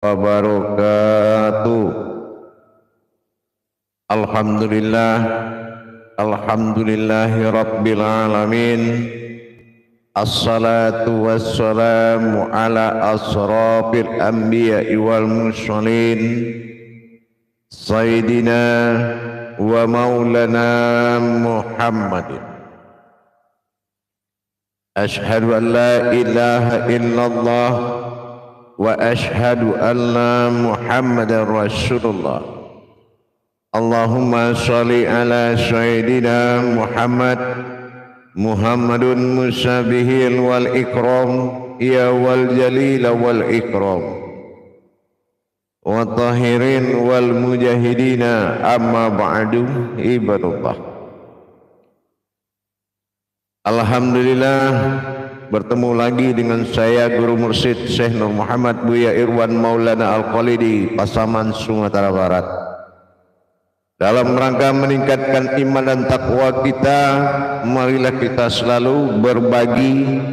wabarakatuh. Alhamdulillah, alhamdulillahi rabbil alamin. Assalatu wassalamu ala asrafil anbiya'i wal mursalin, sayyidina wa maulana Muhammadin. Ashhadu an la ilaha illallah wa ashhadu anna Muhammadar Rasulullah. Allahumma sholli ala sayyidina Muhammadun musabihil wal ikram ya wal jalil wal ikram wa tahirin wal mujahidina amma ba'du ibadullah. Alhamdulillah, bertemu lagi dengan saya Guru Mursyid Syekh Nur Muhammad Buya Irwan Maulana Al-Khalidi, Pasaman, Sumatera Barat. Dalam rangka meningkatkan iman dan takwa kita, marilah kita selalu berbagi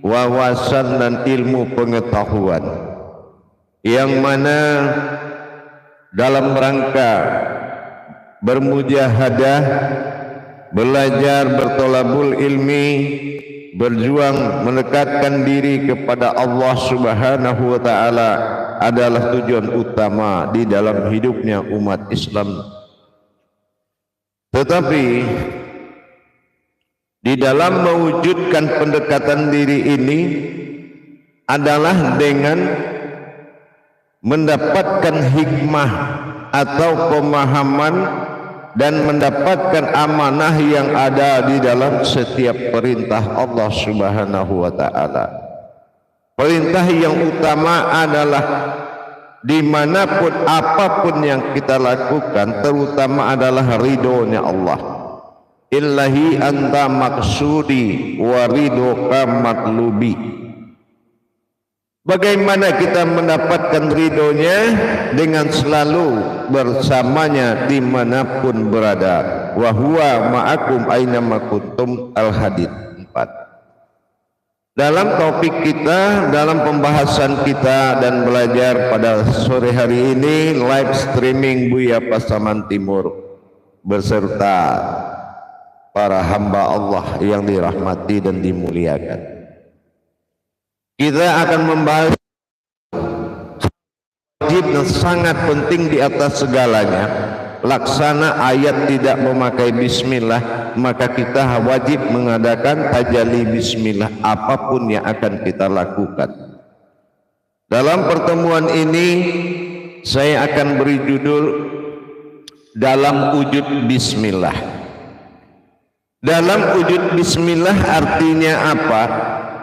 wawasan dan ilmu pengetahuan, yang mana dalam rangka bermujahadah, belajar bertolabul ilmi, berjuang mendekatkan diri kepada Allah Subhanahu wa taala adalah tujuan utama di dalam hidupnya umat Islam. Tetapi di dalam mewujudkan pendekatan diri ini adalah dengan mendapatkan hikmah atau pemahaman dan mendapatkan amanah yang ada di dalam setiap perintah Allah Subhanahu wa taala. Perintah yang utama adalah dimanapun apapun yang kita lakukan, terutama adalah ridhonya Allah. Illahi anta maksudi wa ridhoka matlubi. Bagaimana kita mendapatkan ridhonya? Dengan selalu bersamanya dimanapun berada. Wa huwa ma'akum aynama kuntum. Al-Hadid 4. Dalam topik kita, dalam pembahasan kita dan belajar pada sore hari ini, live streaming Buya Pasaman Timur beserta para hamba Allah yang dirahmati dan dimuliakan. Kita akan membahas wajib dan sangat penting di atas segalanya. Laksana ayat tidak memakai bismillah, maka kita wajib mengadakan tajalli bismillah apapun yang akan kita lakukan. Dalam pertemuan ini saya akan beri judul dalam wujud bismillah. Dalam wujud bismillah artinya apa?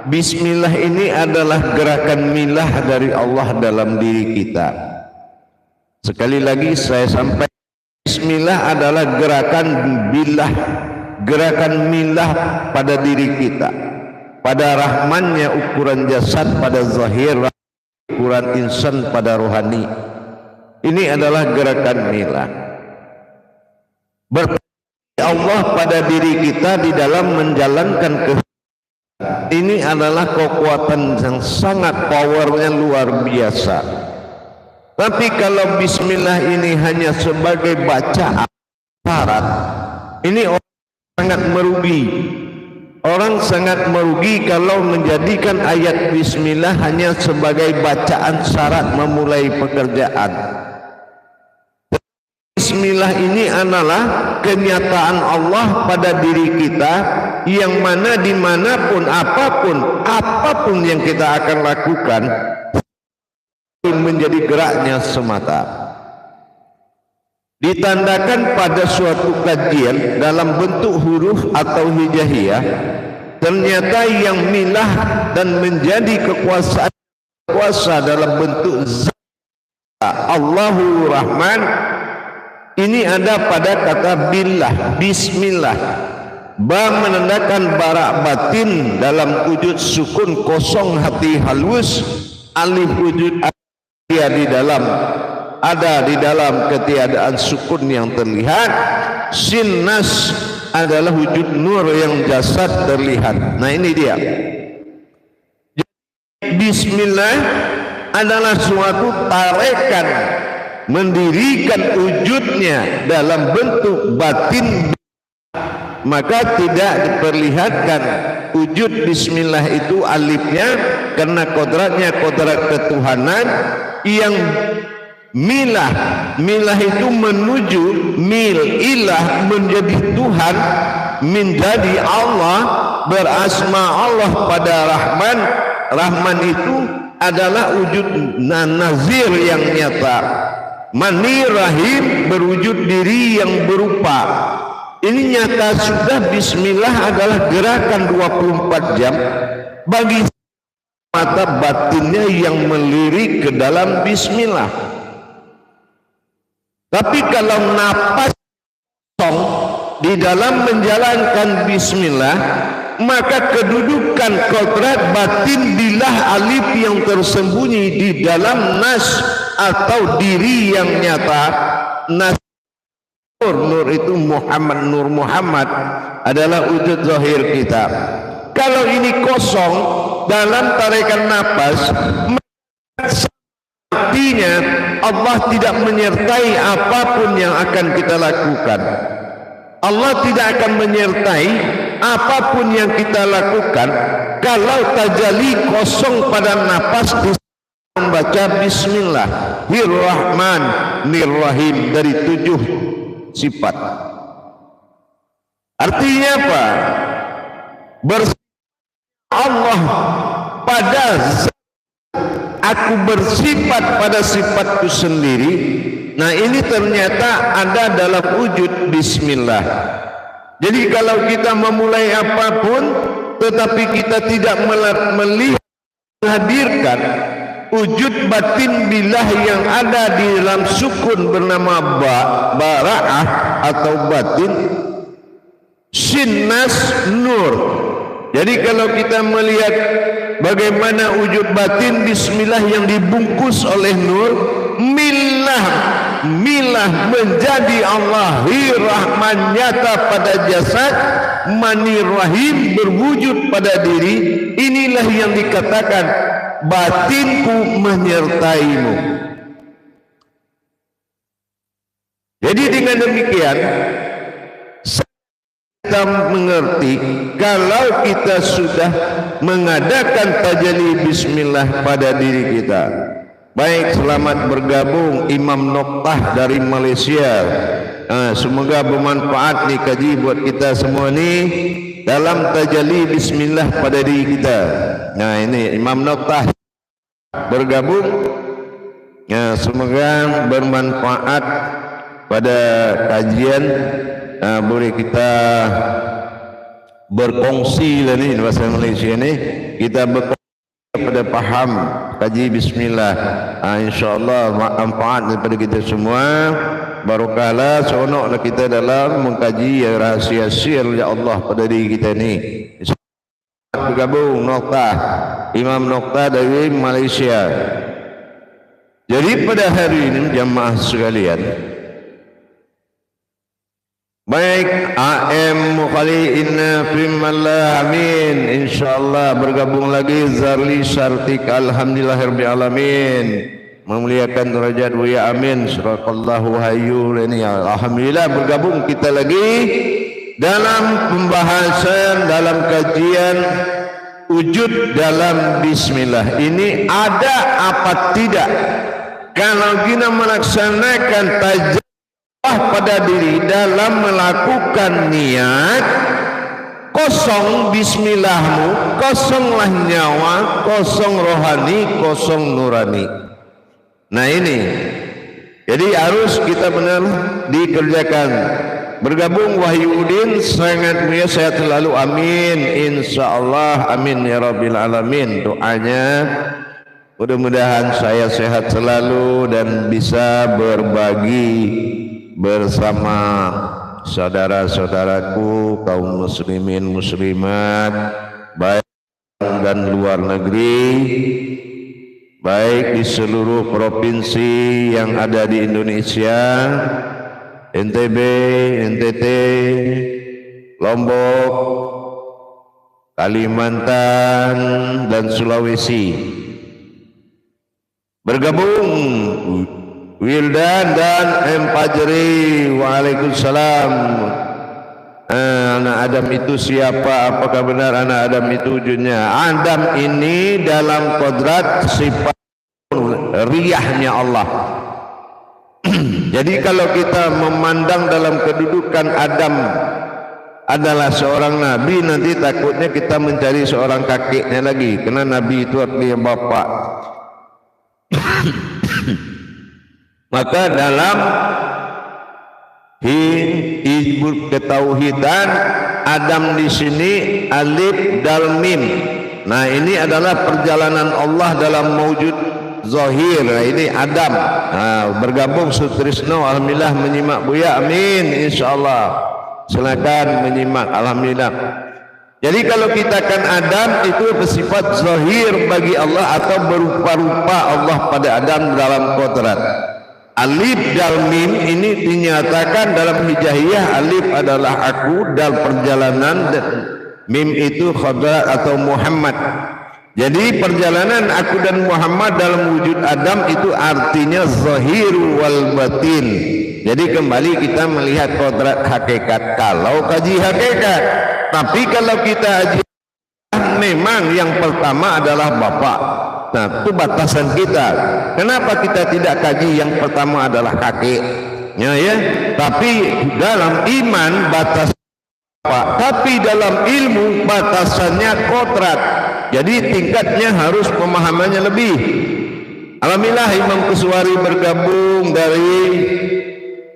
Bismillah ini adalah gerakan milah dari Allah dalam diri kita. Sekali lagi saya sampaikan, bismillah adalah gerakan billah, gerakan milah pada diri kita, pada rahmannya ukuran jasad, pada zahir ukuran insan, pada rohani. Ini adalah gerakan milah. Berkata Allah pada diri kita di dalam menjalankan kehidupan. Ini adalah kekuatan yang sangat powernya luar biasa. Tapi kalau bismillah ini hanya sebagai bacaan syarat, ini orang sangat merugi. Orang sangat merugi kalau menjadikan ayat bismillah hanya sebagai bacaan syarat memulai pekerjaan. Bismillah ini adalah kenyataan Allah pada diri kita, yang mana dimanapun apapun yang kita akan lakukan menjadi geraknya semata. Ditandakan pada suatu kajian dalam bentuk huruf atau hijaiyah, ternyata yang milah dan menjadi kekuasaan kuasa dalam bentuk zat Allahu Rahman, ini ada pada kata billah, bismillah. Ba menandakan barak batin dalam wujud sukun kosong hati halus, alif wujud dia di dalam, ada di dalam ketiadaan sukun yang terlihat, sin nas adalah wujud nur yang jasad terlihat. Nah ini dia. Bismillah adalah suatu tarekan mendirikan wujudnya dalam bentuk batin, maka tidak diperlihatkan wujud bismillah itu alifnya, karena kodratnya kodrat ketuhanan yang milah itu menuju mil ilah, menjadi Tuhan, menjadi Allah, berasma Allah pada Rahman. Rahman itu adalah wujud nazir yang nyata. Mani Rahim berwujud diri yang berupa. Ini nyata sudah. Bismillah adalah gerakan 24 jam bagi mata batinnya yang melirik ke dalam bismillah. Tapi kalau napas kosong di dalam menjalankan bismillah, maka kedudukan kodrat batin bilah alif yang tersembunyi di dalam nas atau diri yang nyata. Nas nur itu Muhammad, nur Muhammad adalah wujud zahir kita. Kalau ini kosong dalam tarikan napas, artinya Allah tidak menyertai apapun yang akan kita lakukan. Allah tidak akan menyertai apapun yang kita lakukan kalau tajalli kosong pada napas membaca bismillah Rahman Rahim dari 7 sifat. Artinya apa? Allah pada aku bersifat pada sifatku sendiri. Nah, ini ternyata ada dalam wujud bismillah. Jadi kalau kita memulai apapun tetapi kita tidak melihat, menghadirkan wujud batin billah yang ada di dalam sukun bernama bara'ah atau batin, sinnas nur. Jadi kalau kita melihat bagaimana wujud batin bismillah yang dibungkus oleh nur, milah menjadi Allah Rahman nyata pada jasad, Mani Rahim berwujud pada diri. Inilah yang dikatakan batinku menyertaimu. Jadi dengan demikian kita mengerti kalau kita sudah mengadakan tajalli bismillah pada diri kita. Baik, selamat bergabung Imam Noktah dari Malaysia. Semoga bermanfaat nih kaji buat kita semua nih dalam tajalli bismillah pada diri kita. Nah, ini Imam Noktah bergabung. Semoga bermanfaat pada kajian. Boleh kita berkongsi lah ni bahasa Malaysia ni, kita berkongsi pada paham kaji bismillah. InsyaAllah manfaat daripada kita semua. Barokahlah seronoklah kita dalam mengkaji rahsia sir ya Allah pada diri kita ni. Bergabung Noktah, Imam Noktah dari Malaysia. Jadi pada hari ini jamaah sekalian, baik, AM Mukhali'in Fimallah amin. InsyaAllah bergabung lagi Zarli Syartik Alhamdulillahirabbil alamin. Memuliakan derajat Buya amin. Suraqallahu hayyul ini. Alhamdulillah bergabung kita lagi dalam pembahasan, dalam kajian wujud dalam bismillah. Ini ada apa tidak? Kalau kita melaksanakan tajalli pada diri dalam melakukan niat, kosong bismillahmu, kosonglah nyawa, kosong rohani, kosong nurani. Nah ini, jadi harus kita benar dikerjakan. Bergabung Wahyudin, sangat mulia, sehat selalu, amin. InsyaAllah, amin ya Rabbil alamin. Doanya mudah-mudahan saya sehat selalu dan bisa berbagi bersama saudara-saudaraku kaum muslimin muslimat baik dan luar negeri, baik di seluruh provinsi yang ada di Indonesia, NTB, NTT, Lombok, Kalimantan dan Sulawesi. Bergabung Wildan dan M. Fajri. Waalaikumsalam. Anak Adam itu siapa? Apakah benar anak Adam itu wujudnya? Adam ini dalam kodrat sifat riyahnya Allah. Jadi kalau kita memandang dalam kedudukan Adam adalah seorang nabi, nanti takutnya kita mencari seorang kakeknya lagi, karena nabi itu artinya bapak. Maka dalam hizbul ketauhidan, Adam di sini alif dal mim. Nah, ini adalah perjalanan Allah dalam mewujud zahir. Nah, ini Adam. Nah, bergabung Sutrisno, alhamdulillah menyimak Buya, amin insyaallah. Silakan menyimak, alhamdulillah. Jadi kalau kita kan Adam itu bersifat zahir bagi Allah atau berupa-rupa Allah pada Adam dalam kodrat. Alif dal mim ini dinyatakan dalam hijaiyah. Alif adalah aku, dal perjalanan, dan mim itu kodrat atau Muhammad. Jadi perjalanan aku dan Muhammad dalam wujud Adam itu artinya zahir wal batin. Jadi kembali kita melihat kodrat hakikat kalau kaji hakikat. Tapi kalau kita kaji, memang yang pertama adalah Bapak. Nah, itu batasan kita. Kenapa kita tidak kaji yang pertama adalah kakeknya, ya? Tapi dalam iman batas Bapak, tapi dalam ilmu batasannya kodrat. Jadi tingkatnya harus pemahamannya lebih. Alhamdulillah Imam Kuswari bergabung dari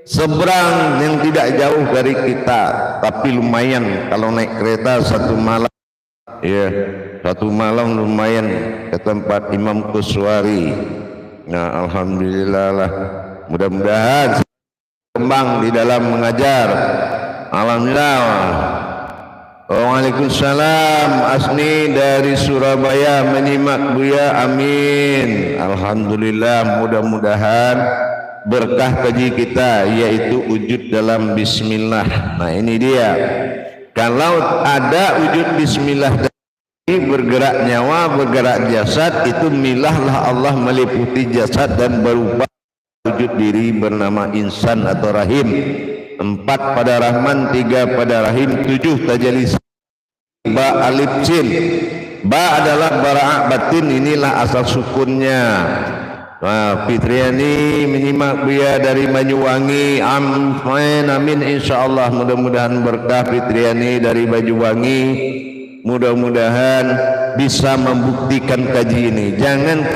seberang yang tidak jauh dari kita, tapi lumayan kalau naik kereta satu malam. Ya, satu malam lumayan ke tempat Imam Kuswari. Nah, alhamdulillah lah. Mudah-mudahan kembang di dalam mengajar. Alhamdulillah. Waalaikumsalam. Asni dari Surabaya menyimak Buya, amin. Alhamdulillah, mudah-mudahan berkah kaji kita yaitu wujud dalam bismillah. Nah, ini dia. Kalau ada wujud bismillah, bergerak nyawa, bergerak jasad, itu milahlah Allah meliputi jasad dan berupa wujud diri bernama insan atau rahim. 4 pada Rahman, 3 pada Rahim, 7 tajalli ba alif sin. Ba adalah bara' batin, inilah asal sukunnya. Nah, Fitriani menyimak Buya dari Banyuwangi, amin insyaallah. Mudah-mudahan berkah Fitriani dari Banyuwangi. Mudah-mudahan bisa membuktikan kaji ini. Jangan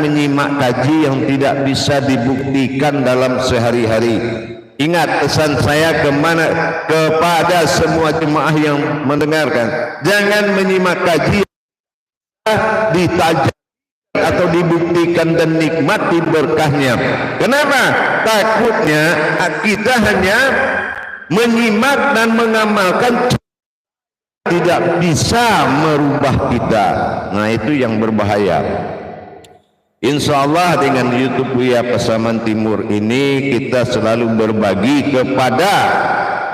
menyimak kaji yang tidak bisa dibuktikan dalam sehari-hari. Ingat pesan saya kepada semua jemaah yang mendengarkan. Jangan menyimak kaji ditajam atau dibuktikan dan nikmati berkahnya. Kenapa? Takutnya kita hanya menyimak dan mengamalkan, tidak bisa merubah kita. Nah, itu yang berbahaya. Insya Allah dengan YouTube Buya Pasaman Timur ini kita selalu berbagi kepada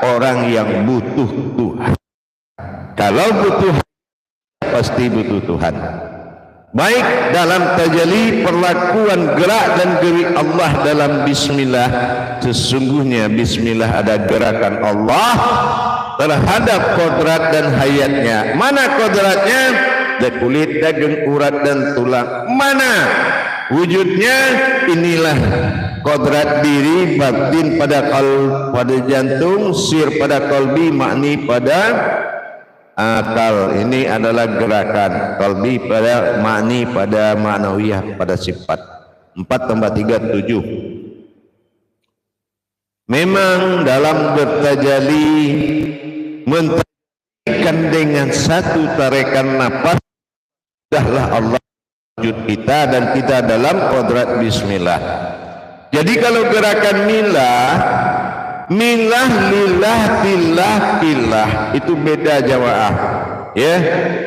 orang yang butuh Tuhan. Kalau butuh, pasti butuh Tuhan. Baik dalam tajalli, perlakuan gerak dan gerik Allah dalam bismillah. Sesungguhnya bismillah ada gerakan Allah terhadap kodrat dan hayatnya. Mana kodratnya? Kulit, daging, urat dan tulang. Mana wujudnya? Inilah kodrat diri, batin pada pada jantung, sir pada kolbi, makni pada akal. Ini adalah gerakan kolbi pada makni, pada ma'nawiyah, pada sifat. 4 tambah 3 7. Memang dalam bertajalli mentarikan dengan satu tarikan nafas, sudahlah Allah wujud kita dan kita dalam kodrat bismillah. Jadi kalau gerakan milah lillah tillah billah itu beda jamaah, ya.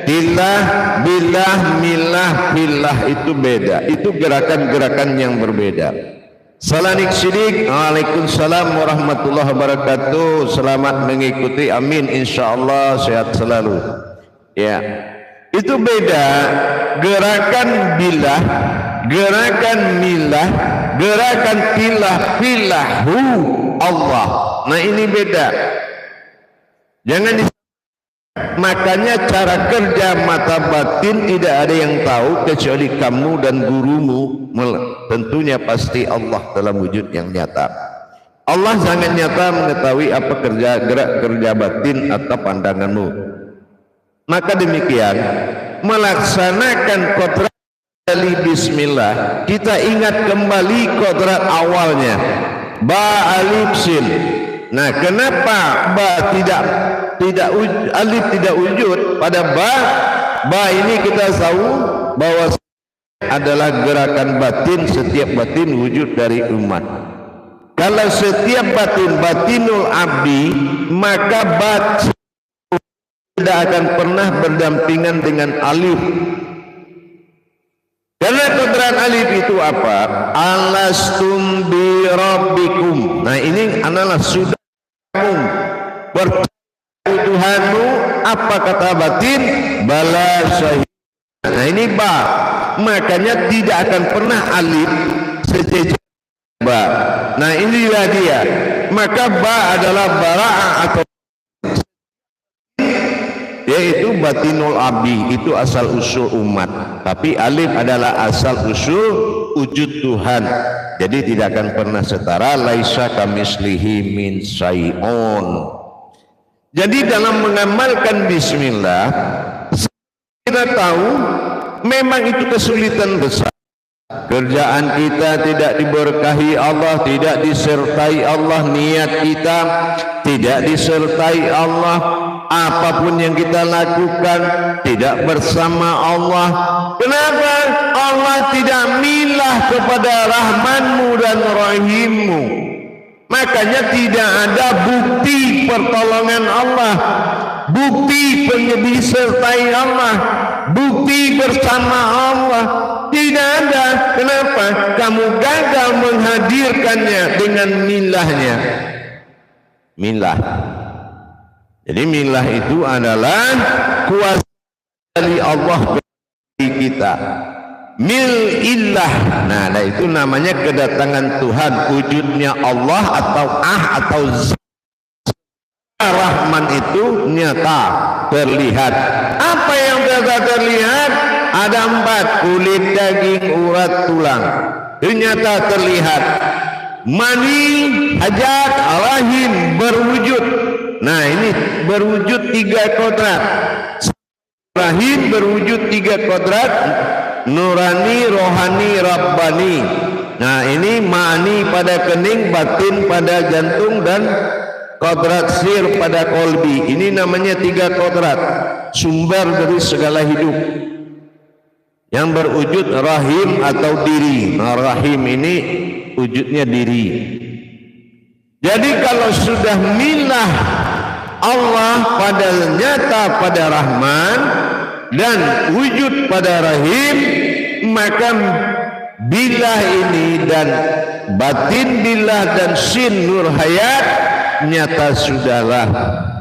Tillah billah milah billah itu beda, itu gerakan-gerakan yang berbeda. Salanik sidik. Waalaikumsalam warahmatullahi wabarakatuh. Selamat mengikuti, amin insyaallah, sehat selalu, ya. Itu beda gerakan bilah, gerakan milah, gerakan tilah, filahu Allah. Nah ini beda. Jangan makanya cara kerja mata batin tidak ada yang tahu kecuali kamu dan gurumu. Tentunya pasti Allah dalam wujud yang nyata. Allah sangat nyata mengetahui apa gerak kerja batin atau pandanganmu. Maka demikian melaksanakan kodrat dari bismillah, kita ingat kembali kodrat awalnya ba alif sin. Nah, kenapa ba tidak alif tidak wujud pada ba? Ba ini kita tahu bahwa adalah gerakan batin, setiap batin wujud dari umat. Kalau setiap batin batinul abdi, maka batin tidak akan pernah berdampingan dengan alif. Karena kodrat alif itu apa? Alastum bi rabbikum. Nah ini adalah sudah bertemu Tuhanmu. Apa kata batin? Bala syahid. Nah ini ba. Makanya tidak akan pernah alif sejajar ba. Nah inilah dia. Maka ba adalah bara'ah atau yaitu batinul abdi, itu asal usul umat. Tapi alif adalah asal usul wujud Tuhan. Jadi tidak akan pernah setara. Laisa kamislihi min syai'un. Jadi dalam mengamalkan bismillah, kita tahu memang itu kesulitan besar. Kerjaan kita tidak diberkahi Allah, tidak disertai Allah, niat kita tidak disertai Allah, apapun yang kita lakukan tidak bersama Allah. Kenapa? Allah tidak milah kepada Rahmanmu dan Rahimmu. Makanya tidak ada bukti pertolongan Allah, bukti disertai Allah, bukti bersama Allah. Tidak ada. Kenapa? Kamu gagal menghadirkannya dengan milahnya. Milah. Jadi milah itu adalah kuasa dari Allah bagi kita. Mil illah. Nah, itu namanya kedatangan Tuhan, wujudnya Allah atau atau Rahman itu nyata, terlihat. Apa yang terlihat? Ada 4, kulit, daging, urat, tulang. Ternyata terlihat. Mani, hajat, rahim berwujud. Nah ini berwujud 3 kodrat. Rahim berwujud 3 kodrat. Nurani, rohani, rabbani. Nah ini mani pada kening, batin pada jantung, dan kodrat sir pada kolbi. Ini namanya 3 kodrat, sumber dari segala hidup yang berwujud rahim atau diri. Nah, rahim ini wujudnya diri. Jadi kalau sudah milah Allah pada nyata pada Rahman dan wujud pada Rahim, maka bilah ini dan batin bilah dan sin nur hayat nyata sudahlah.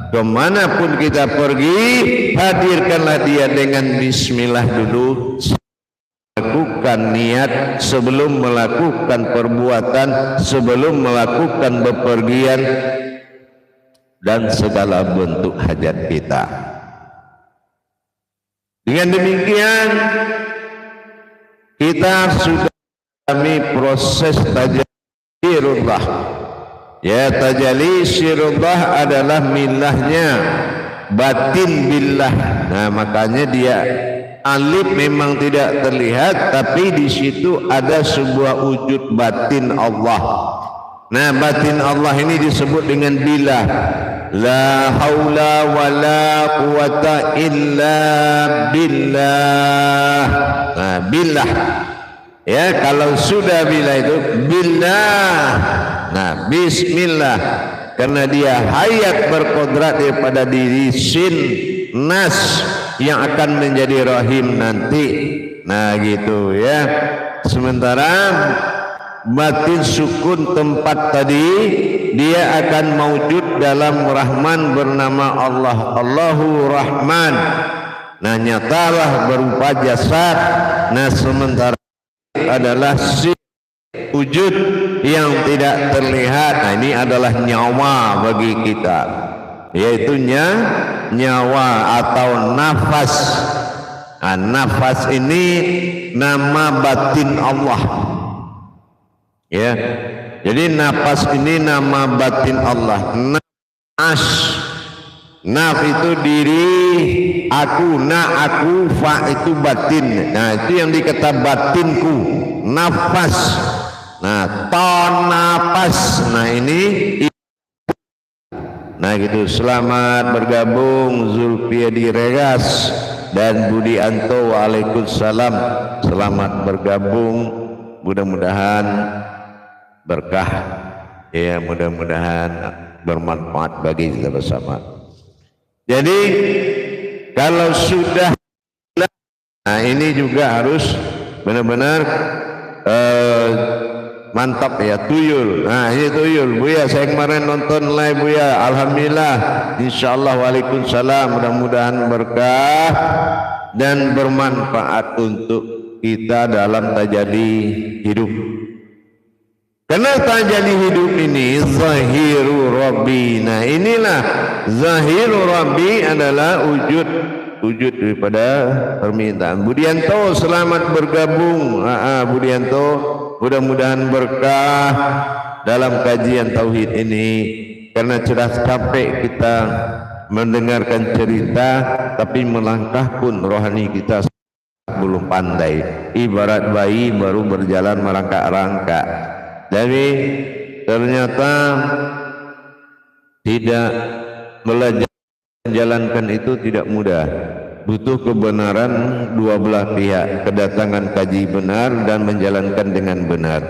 Kemanapun kita pergi, hadirkanlah dia dengan bismillah dulu. Lakukan niat sebelum melakukan perbuatan, sebelum melakukan bepergian dan segala bentuk hajat kita. Dengan demikian kita sudah mengalami proses tajalli. Ya, tajalli sirullah adalah milahnya batin billah. Nah makanya dia alif memang tidak terlihat, tapi di situ ada sebuah wujud batin Allah. Nah batin Allah ini disebut dengan billah. La haula wa la quwata illa billah. Nah billah. Ya kalau sudah billah itu billah. Nah bismillah, karena dia hayat berkodrat daripada diri sin nas yang akan menjadi rahim nanti. Nah gitu ya. Sementara batin sukun tempat tadi, dia akan maujud dalam Rahman bernama Allah. Allahu Rahman. Nah nyatalah berupa jasad. Nah sementara adalah wujud yang tidak terlihat. Nah ini adalah nyawa bagi kita, yaitu nyawa atau nafas. Nah, nafas ini nama batin Allah, ya. Jadi nafas ini nama batin Allah. Naf itu diri, aku, aku, fa itu batin. Nah itu yang dikata batinku, nafas. Nah napas. Nah ini. Nah gitu. Selamat bergabung Zulfiadi Regas dan Budi Anto. Waalaikumsalam. Selamat bergabung. Mudah-mudahan berkah, ya, mudah-mudahan bermanfaat bagi kita bersama. Jadi kalau sudah, nah ini juga harus benar-benar mantap ya, tuyul. Nah ini tuyul Buya, saya kemarin nonton live Buya, alhamdulillah, insyaallah. Waalaikumsalam. Mudah-mudahan berkah dan bermanfaat untuk kita dalam tajalli hidup. Karena tajalli hidup ini zahiru Rabbi. Nah inilah zahiru Rabbi adalah wujud daripada permintaan. Budianto selamat bergabung. Budianto, mudah-mudahan berkah dalam kajian tauhid ini. Karena sudah capek kita mendengarkan cerita, tapi melangkah pun rohani kita belum pandai. Ibarat bayi baru berjalan merangkak-rangkak. Jadi ternyata tidak belajar menjalankan itu tidak mudah. Butuh kebenaran dua belah pihak, kedatangan kaji benar dan menjalankan dengan benar.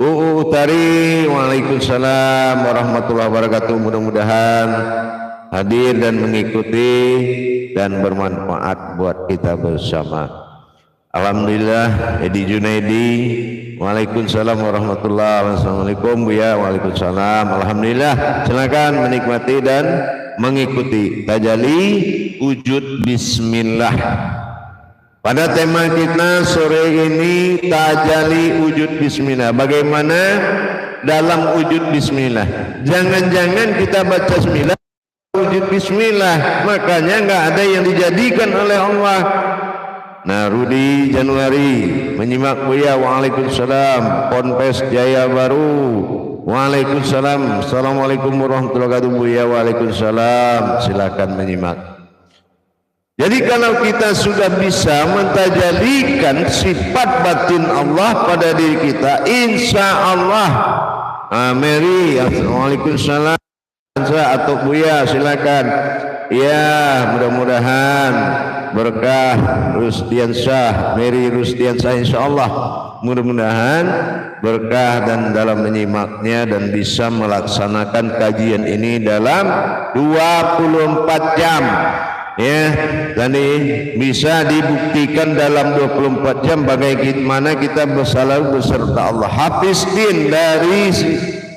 Utari, waalaikumsalam warahmatullahi wabarakatuh. Mudah-mudahan hadir dan mengikuti dan bermanfaat buat kita bersama. Alhamdulillah. Edi Junaidi, waalaikumsalam warahmatullahi wabarakatuh. Assalamualaikum Buya. Waalaikumsalam. Alhamdulillah. Silakan menikmati dan mengikuti tajalli wujud bismillah. Pada tema kita sore ini tajalli wujud bismillah. Bagaimana dalam wujud bismillah? Jangan-jangan kita baca bismillah wujud bismillah, makanya nggak ada yang dijadikan oleh Allah. Nah, Rudi Januari menyimak Buya. Waalaikumsalam. Ponpes Jaya Baru, waalaikumsalam. Assalamualaikum warahmatullahi wabarakatuh Buya. Waalaikumsalam. Silakan menyimak. Jadi kalau kita sudah bisa mentajalikan sifat batin Allah pada diri kita, insya Allah. Mary, waalaikumsalam. Atau Buya, silakan. Ya, mudah-mudahan berkah Rusdiansyah, Mary Rusdiansyah, insyaallah. Mudah-mudahan berkah dan dalam menyimaknya dan bisa melaksanakan kajian ini dalam 24 jam. Ya, jadi bisa dibuktikan dalam 24 jam bagaimana kita bersalalu beserta Allah. Hafiz Din dari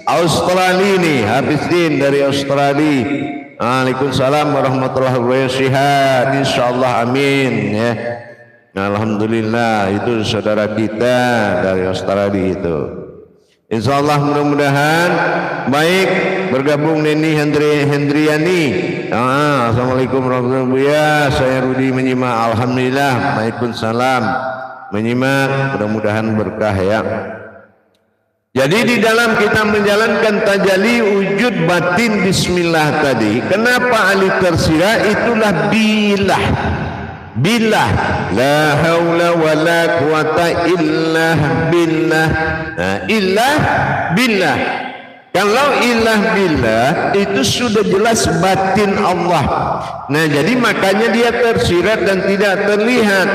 Australia ini, Hafiz Din dari Australia. Waalaikumsalam warahmatullahi wabarakatuh. Insyaallah, amin ya. Alhamdulillah, itu saudara kita dari Australia itu. Insyaallah mudah-mudahan baik. Bergabung Neni Hendriani. Assalamualaikum warahmatullahi wabarakatuh. Saya Rudi menyimak. Alhamdulillah. Waalaikumsalam menyimak. Mudah-mudahan berkah ya. Jadi di dalam kita menjalankan tajalli wujud batin bismillah tadi, kenapa alif tersirat? Itulah billah, la haula wala quwata illa billah. Nah, illah billah. Kalau ilah billah itu sudah jelas batin Allah. Nah, jadi makanya dia tersirat dan tidak terlihat.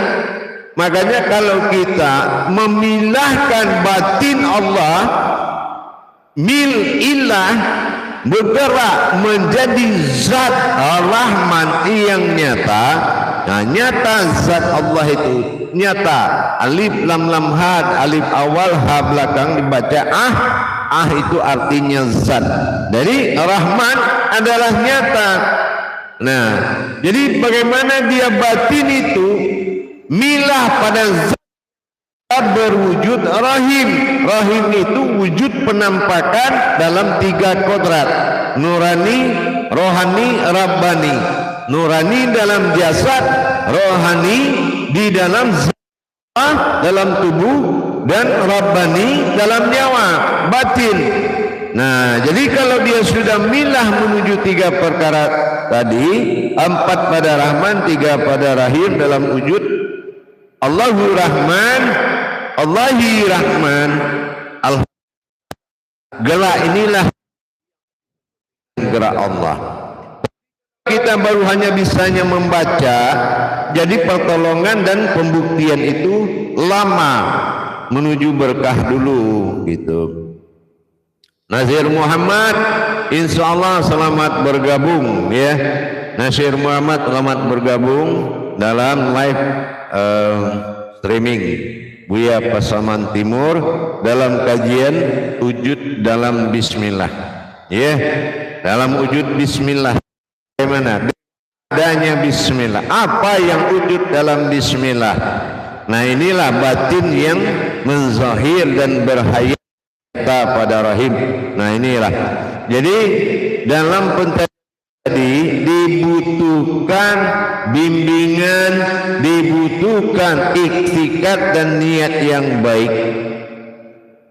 Makanya kalau kita memilahkan batin Allah, ilah bergerak menjadi zat Rahman yang nyata. Nah, nyata zat Allah itu nyata. Alif lam lam had, alif awal ha belakang dibaca itu artinya zat. Jadi Rahman adalah nyata. Nah, jadi bagaimana dia batin itu milah pada zat berwujud rahim. Rahim itu wujud penampakan dalam 3 kodrat: nurani, rohani, rabbani. Nurani dalam jasad, rohani di dalam zat, dalam tubuh, dan rabbani dalam nyawa, batin. Nah, jadi kalau dia sudah milah menuju 3 perkara tadi, 4 pada Rahman, 3 pada Rahim dalam wujud Allahu Rahman, Allahi Rahman, gerak inilah gerak Allah. Kita baru hanya bisanya membaca, jadi pertolongan dan pembuktian itu lama, menuju berkah dulu gitu. Nasir Muhammad insya Allah selamat bergabung ya. Nasir Muhammad selamat bergabung dalam live streaming Buya Pasaman Timur dalam kajian wujud dalam bismillah ya. Dalam wujud bismillah bagaimana adanya bismillah, apa yang wujud dalam bismillah. Nah, inilah batin yang menzahir dan berhayat pada rahim. Nah, inilah. Jadi dalam pentas tadi dibutuhkan bimbingan, dibutuhkan iktikad dan niat yang baik.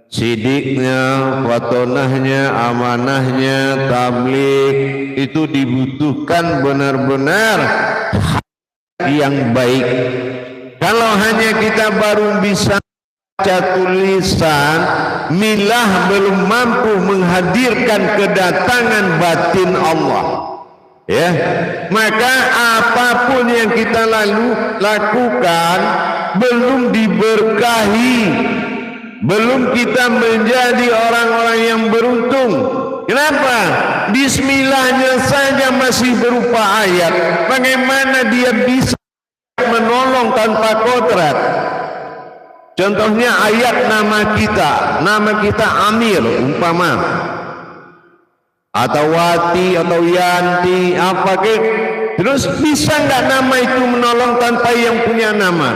Sidiknya, watonahnya, amanahnya, tabligh itu dibutuhkan benar-benar yang baik. Kalau hanya kita baru bisa baca tulisan, milah belum mampu menghadirkan kedatangan batin Allah ya, maka apapun yang kita lakukan belum diberkahi, belum kita menjadi orang-orang yang beruntung. Kenapa? Bismillahnya saja masih berupa ayat, bagaimana dia bisa menolong tanpa kodrat? Contohnya ayat nama kita Amir umpama, atau Wati atau Yanti apa ke, terus bisa nggak nama itu menolong tanpa yang punya nama?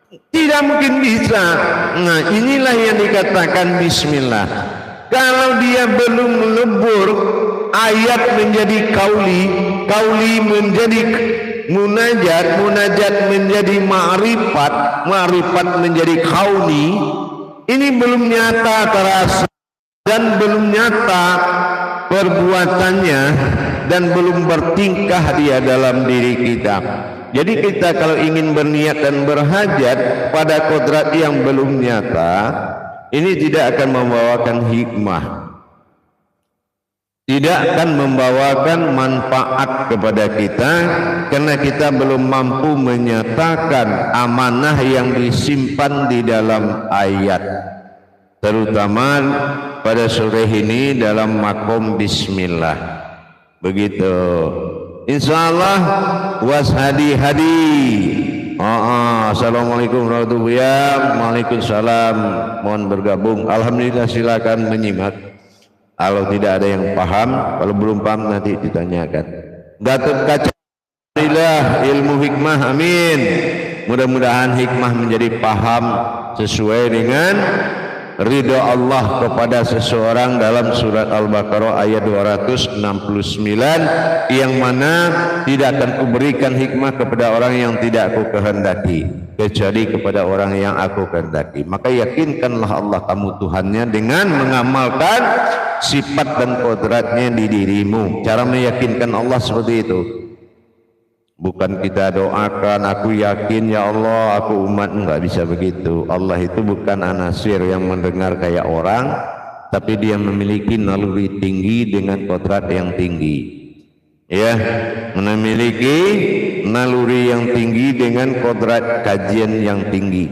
Tidak mungkin bisa. Nah, inilah yang dikatakan bismillah. Kalau dia belum melebur, ayat menjadi kauli, kauli menjadi munajat, munajat menjadi ma'rifat, ma'rifat menjadi kauni. Ini belum nyata terasa dan belum nyata perbuatannya dan belum bertingkah dia dalam diri kita. Jadi kita kalau ingin berniat dan berhajat pada kodrat yang belum nyata, ini tidak akan membawakan hikmah, tidak akan membawakan manfaat kepada kita, karena kita belum mampu menyatakan amanah yang disimpan di dalam ayat, terutama pada sore ini dalam makom bismillah. Begitu. Insyaallah washadi hadi. Assalamualaikum warahmatullahi wabarakatuh. Waalaikumsalam. Mohon bergabung. Alhamdulillah, silakan menyimak. Kalau tidak ada yang paham, kalau belum paham nanti ditanyakan. Gatot kaca. Alhamdulillah ilmu hikmah, amin. Mudah-mudahan hikmah menjadi paham sesuai dengan ridha Allah kepada seseorang dalam surat Al-Baqarah ayat 269, yang mana tidak akan kuberikan hikmah kepada orang yang tidak aku kehendaki, kecuali kepada orang yang aku kehendaki. Maka yakinkanlah Allah kamu Tuhannya dengan mengamalkan sifat dan kodratnya di dirimu. Cara meyakinkan Allah seperti itu. Bukan kita doakan, aku yakin ya Allah, aku umat, enggak bisa begitu. Allah itu bukan anasir yang mendengar kayak orang, tapi dia memiliki naluri tinggi dengan kodrat yang tinggi. Ya, memiliki naluri yang tinggi dengan kodrat kajian yang tinggi.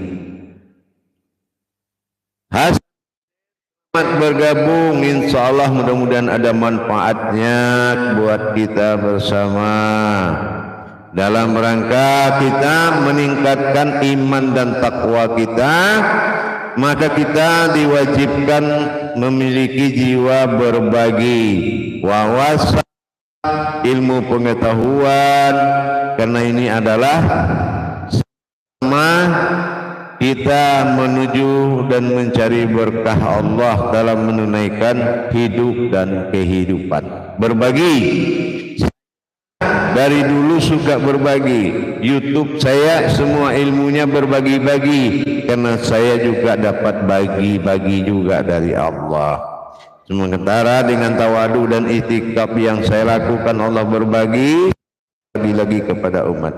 Selamat bergabung, insya Allah mudah-mudahan ada manfaatnya buat kita bersama. Dalam rangka kita meningkatkan iman dan takwa kita, maka kita diwajibkan memiliki jiwa berbagi, wawasan, ilmu pengetahuan, karena ini adalah sama kita menuju dan mencari berkah Allah dalam menunaikan hidup dan kehidupan. Berbagi, dari dulu suka berbagi. YouTube saya semua ilmunya berbagi-bagi, karena saya juga dapat bagi-bagi juga dari Allah. Sementara dengan tawadu dan itikaf yang saya lakukan, Allah berbagi lagi kepada umat.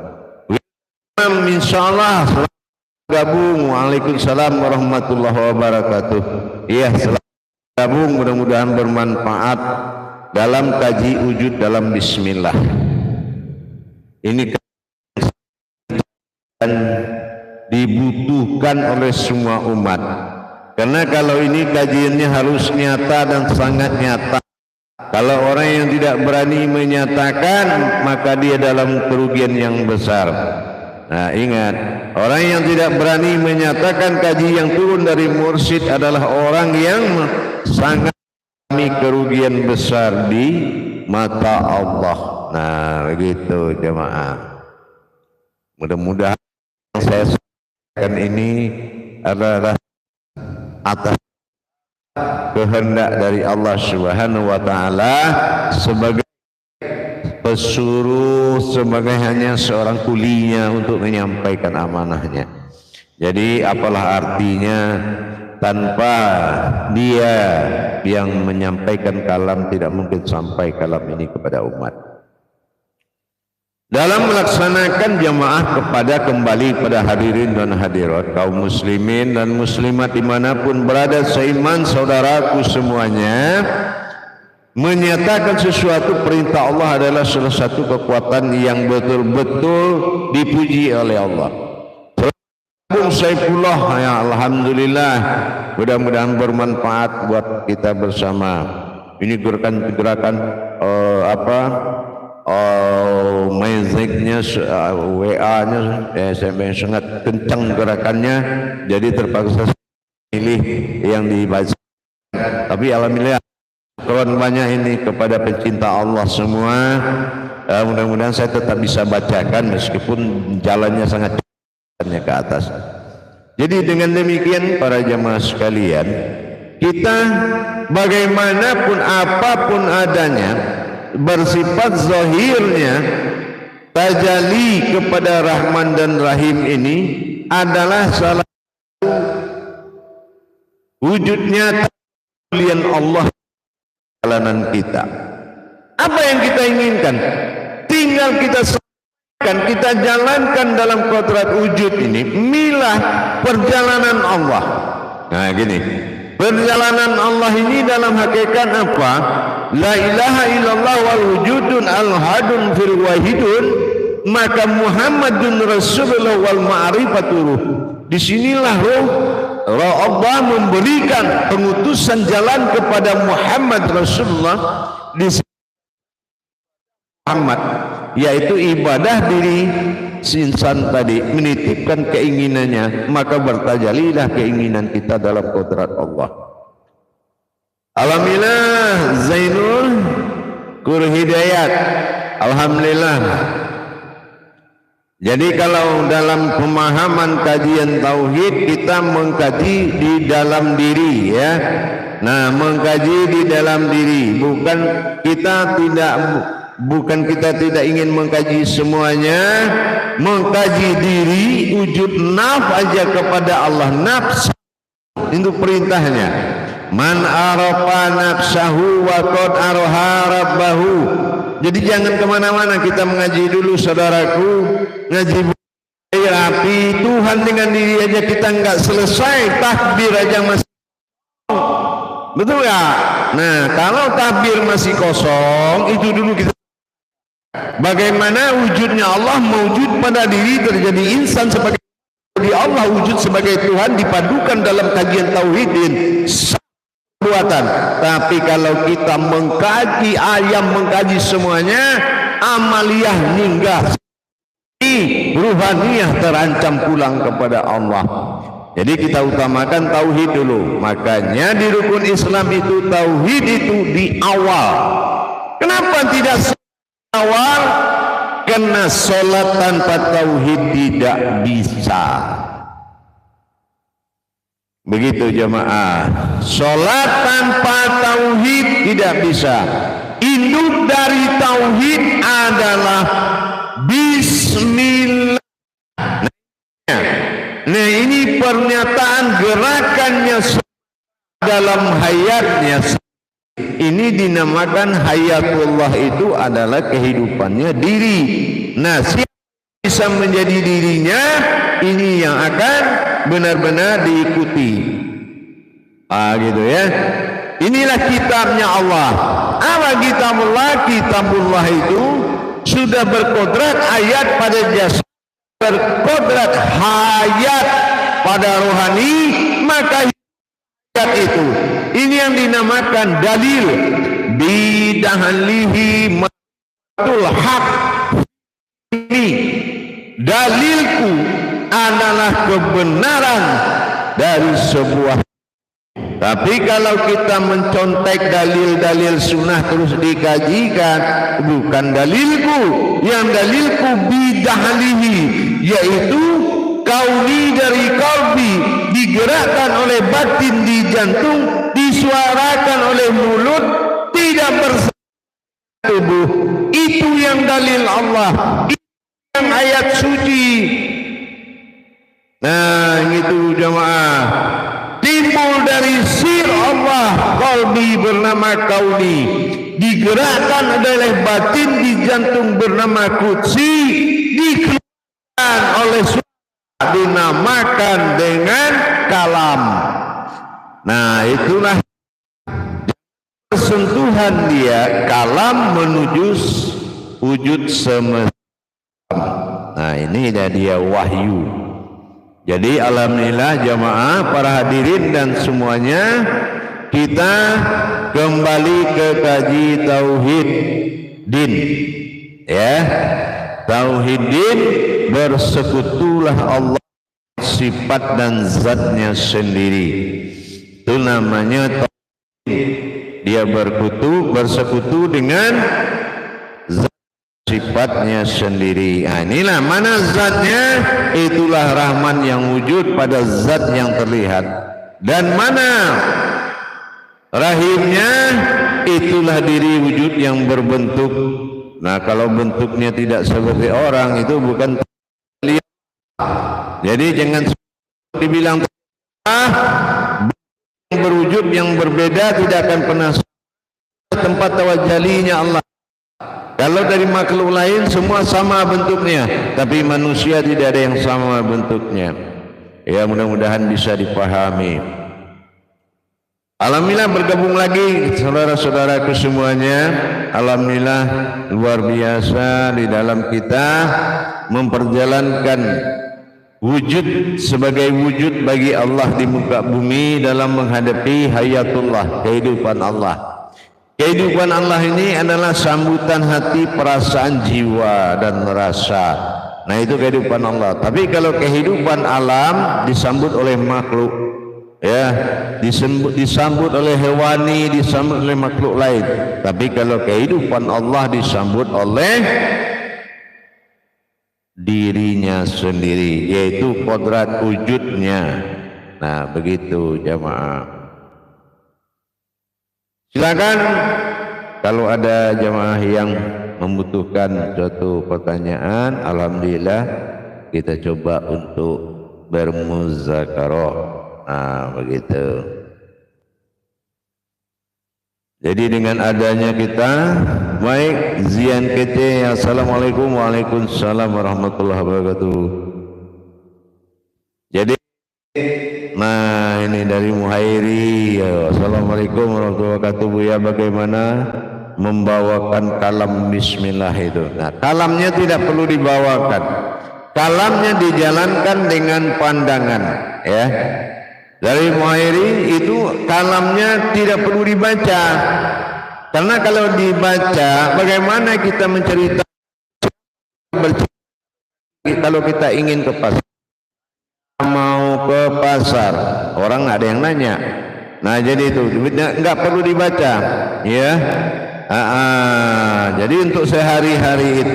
Insyaallah gabung. Waalaikumsalam warahmatullahi wabarakatuh. Iya, selamat gabung, mudah-mudahan bermanfaat dalam kaji wujud dalam bismillah. Ini kan dibutuhkan oleh semua umat, karena kalau ini kajiannya harus nyata dan sangat nyata. Kalau orang yang tidak berani menyatakan, maka dia dalam kerugian yang besar. Nah, ingat, orang yang tidak berani menyatakan kaji yang turun dari mursyid adalah orang yang sangat mengalami kerugian besar di mata Allah. Nah, begitu jemaah. Mudah-mudahan yang saya sampaikan ini adalah atas kehendak dari Allah Subhanahu wa taala, sebagai pesuruh, sebagai hanya seorang kulinya untuk menyampaikan amanahnya. Jadi apalah artinya tanpa dia yang menyampaikan kalam, tidak mungkin sampai kalam ini kepada umat. Dalam melaksanakan jamaah kepada kembali pada hadirin dan hadirat, kaum muslimin dan muslimat dimanapun berada, seiman saudaraku semuanya, menyatakan sesuatu perintah Allah adalah salah satu kekuatan yang betul-betul dipuji oleh Allah. Bung Saifullah, ya alhamdulillah, mudah-mudahan bermanfaat buat kita bersama. Ini gerakan muziknya, WA-nya, SMS sangat kencang gerakannya, jadi terpaksa pilih yang dibaca. Tapi alhamdulillah kawan banyak ini kepada pencinta Allah semua. Mudah-mudahan saya tetap bisa bacakan meskipun jalannya sangat ke atas. Jadi dengan demikian para jamaah sekalian, kita bagaimanapun apapun adanya, bersifat zahirnya tajalli kepada Rahman dan Rahim ini adalah salah satu wujudnya kemuliaan Allah jalanan kita. Apa yang kita inginkan tinggal kita sampaikan, kita jalankan dalam kodrat wujud ini. Milah perjalanan Allah. Nah gini, perjalanan Allah ini dalam hakikat apa? La ilaha illallah wal wujudun al-hadun fil wahidun, maka Muhammadun Rasulullah wal ma'rifaturuh. Disinilah roh Allah memberikan pengutusan jalan kepada Muhammad Rasulullah. Di Muhammad yaitu ibadah diri insan tadi, menitipkan keinginannya, maka bertajalilah keinginan kita dalam kodrat Allah. Alhamdulillah Zainul Kurhidayat, alhamdulillah. Jadi kalau dalam pemahaman kajian tauhid, kita mengkaji di dalam diri, ya. Nah, mengkaji di dalam diri, bukan kita tidak ingin mengkaji semuanya, mengkaji diri wujud naf aja kepada Allah. Nafs itu perintahnya. Man arafa nafsahu wa qad araha rabbahu. Jadi jangan kemana-mana, kita mengaji dulu saudaraku, ngaji rapi Tuhan dengan diri aja kita nggak selesai, takbir aja masih, betul nggak? Nah kalau takbir masih kosong, itu dulu kita bagaimana wujudnya Allah mewujud pada diri, terjadi insan sebagai di Allah, wujud sebagai Tuhan dipadukan dalam kajian tauhidin buatan. Tapi kalau kita mengkaji ayam, mengkaji semuanya, amaliyah ninggah, ruhaniyah terancam pulang kepada Allah. Jadi kita utamakan tauhid dulu. Makanya di rukun Islam itu tauhid itu di awal. Kenapa tidak awal karena sholat tanpa tauhid tidak bisa. Begitu jemaah, sholat tanpa tauhid tidak bisa. Induk dari tauhid adalah bismillah. Nah ini pernyataan gerakannya dalam hayatnya. Ini dinamakan hayatullah, itu adalah kehidupannya diri. Nah siapa bisa menjadi dirinya, ini yang akan benar-benar diikuti. Gitu ya. Inilah kitabnya Allah. Apa kitabullah? Kitabullah itu sudah berkodrat ayat pada jasad, berkodrat hayat pada rohani, maka ayat itu ini yang dinamakan dalil bidahlihi matul haq. Ini dalilku adalah kebenaran dari sebuah. Tapi kalau kita mencontek dalil-dalil sunnah terus dikajikan, bukan dalilku, yang dalilku bidahlihi, yaitu kauli dari kalbi, digerakkan oleh batin di jantung, disuarakan oleh mulut, tidak bersama tubuh. Itu yang dalil Allah, itu yang ayat suci. Nah itu jemaah, timbul dari sir Allah, kalbi bernama kauli, digerakkan oleh batin di jantung bernama qudsi, dikeluarkan oleh suara dinamakan dengan kalam. Nah itulah sentuhan dia, kalam menuju wujud semesta. Nah ini dia wahyu. Jadi alhamdulillah jamaah, para hadirin dan semuanya, kita kembali ke kaji tauhid din, ya. Tauhid din, bersekutulah Allah sifat dan zatnya sendiri. Itu namanya tauhid. Dia bersekutu dengan zat sifatnya sendiri. Nah, inilah mana zatnya, itulah Rahman yang wujud pada zat yang terlihat, dan mana rahimnya, itulah diri wujud yang berbentuk. Nah kalau bentuknya tidak seperti orang, itu bukan terlihat. Jadi jangan dibilang yang berwujud yang berbeda tidak akan pernah tempat tawajjalinya Allah. Kalau dari makhluk lain semua sama bentuknya, tapi manusia tidak ada yang sama bentuknya. Ya mudah-mudahan bisa dipahami. Alhamdulillah bergabung lagi saudara-saudaraku semuanya. Alhamdulillah luar biasa di dalam kita memperjalankan wujud sebagai wujud bagi Allah di muka bumi dalam menghadapi hayatullah, kehidupan Allah. Kehidupan Allah ini adalah sambutan hati, perasaan, jiwa dan rasa. Nah itu kehidupan Allah. Tapi kalau kehidupan alam disambut oleh makhluk, ya, disambut oleh hewani, disambut oleh makhluk lain. Tapi kalau kehidupan Allah disambut oleh dirinya sendiri, yaitu kodrat wujudnya. Nah begitu jamaah. Silakan kalau ada jamaah yang membutuhkan suatu pertanyaan, alhamdulillah kita coba untuk bermuzakarah. Nah begitu. Jadi dengan adanya kita, baik Zian KT, assalamualaikum, waalaikumsalam warahmatullahi wabarakatuh. Jadi nah ini dari Muhairi, assalamualaikum warahmatullahi wabarakatuh. Ya bagaimana membawakan kalam bismillah itu? Nah kalamnya tidak perlu dibawakan, kalamnya dijalankan dengan pandangan, ya. Dari Muhairi itu kalamnya tidak perlu dibaca, karena kalau dibaca bagaimana kita menceritakan? Kalau kita ingin ke pasar, mau ke pasar, orang ada yang nanya. Nah jadi itu nggak perlu dibaca, ya. Jadi untuk sehari-hari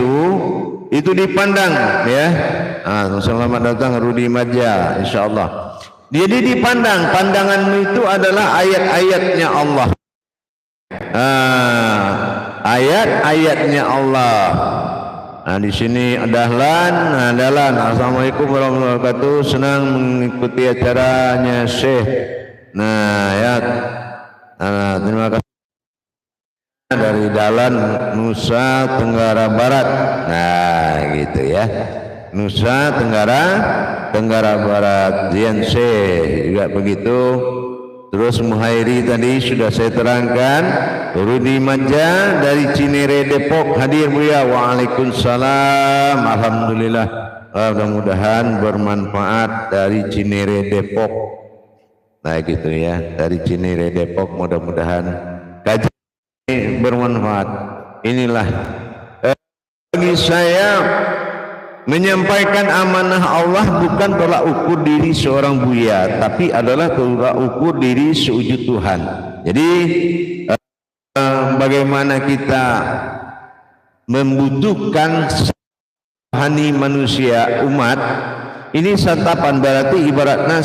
itu dipandang ya. Selamat datang Rudi Madja, insyaallah. Jadi dipandang, pandanganmu itu adalah ayat-ayatnya Allah. Ayat-ayatnya Allah. Nah, di sini Dahlan. Assalamualaikum warahmatullahi wabarakatuh. Senang mengikuti acaranya Syekh. Nah, ya. Terima kasih dari Dahlan, Nusa Tenggara Barat. Nah, gitu ya. Nusa Tenggara Barat. Zian Syekh juga begitu. Terus Muhairi tadi sudah saya terangkan. Rudi Madja dari Cinere Depok hadir mulia. Waalaikumsalam. Alhamdulillah. Mudah-mudahan bermanfaat dari Cinere Depok. Nah gitu ya, dari Cinere Depok mudah-mudahan kaji bermanfaat. Inilah bagi saya menyampaikan amanah Allah bukan tolak ukur diri seorang buya, tapi adalah tolak ukur diri sewujud Tuhan. Jadi bagaimana kita membutuhkan rohani manusia umat ini santapan, berarti ibaratnya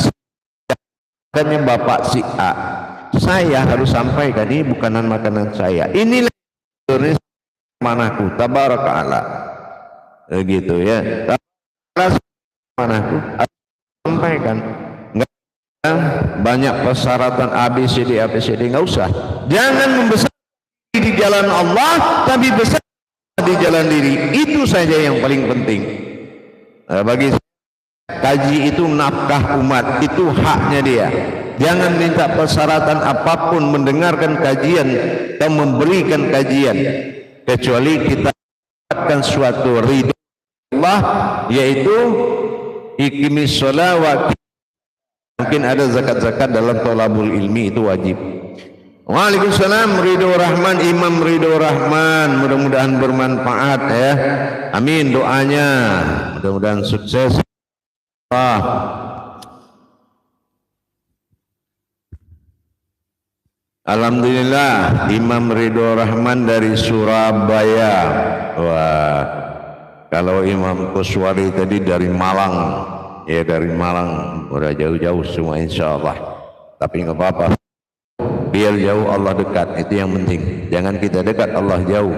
bapak si A, saya harus sampaikan ini bukanan makanan saya, inilah amanahku tabaraka Allah. Gitu ya, manahku sampaikan. Nggak banyak persyaratan ABCD nggak usah. Jangan membesar di jalan Allah, tapi besar di jalan diri. Itu saja yang paling penting. Bagi kaji itu nafkah umat, itu haknya dia. Jangan minta persyaratan apapun mendengarkan kajian atau memberikan kajian, kecuali kita dapatkan suatu ridho Allah, yaitu iqimis sholawat. Mungkin ada zakat-zakat dalam thalabul ilmi, itu wajib. Waalaikumsalam Ridho Rahman, Imam Ridho Rahman, mudah-mudahan bermanfaat ya. Amin doanya, mudah-mudahan sukses. Alhamdulillah, Imam Ridho Rahman dari Surabaya. Wah, kalau Imam Kuswari tadi dari Malang, ya dari Malang, udah jauh-jauh semua insya Allah. Tapi nggak apa-apa, biar jauh Allah dekat, itu yang penting. Jangan kita dekat Allah jauh.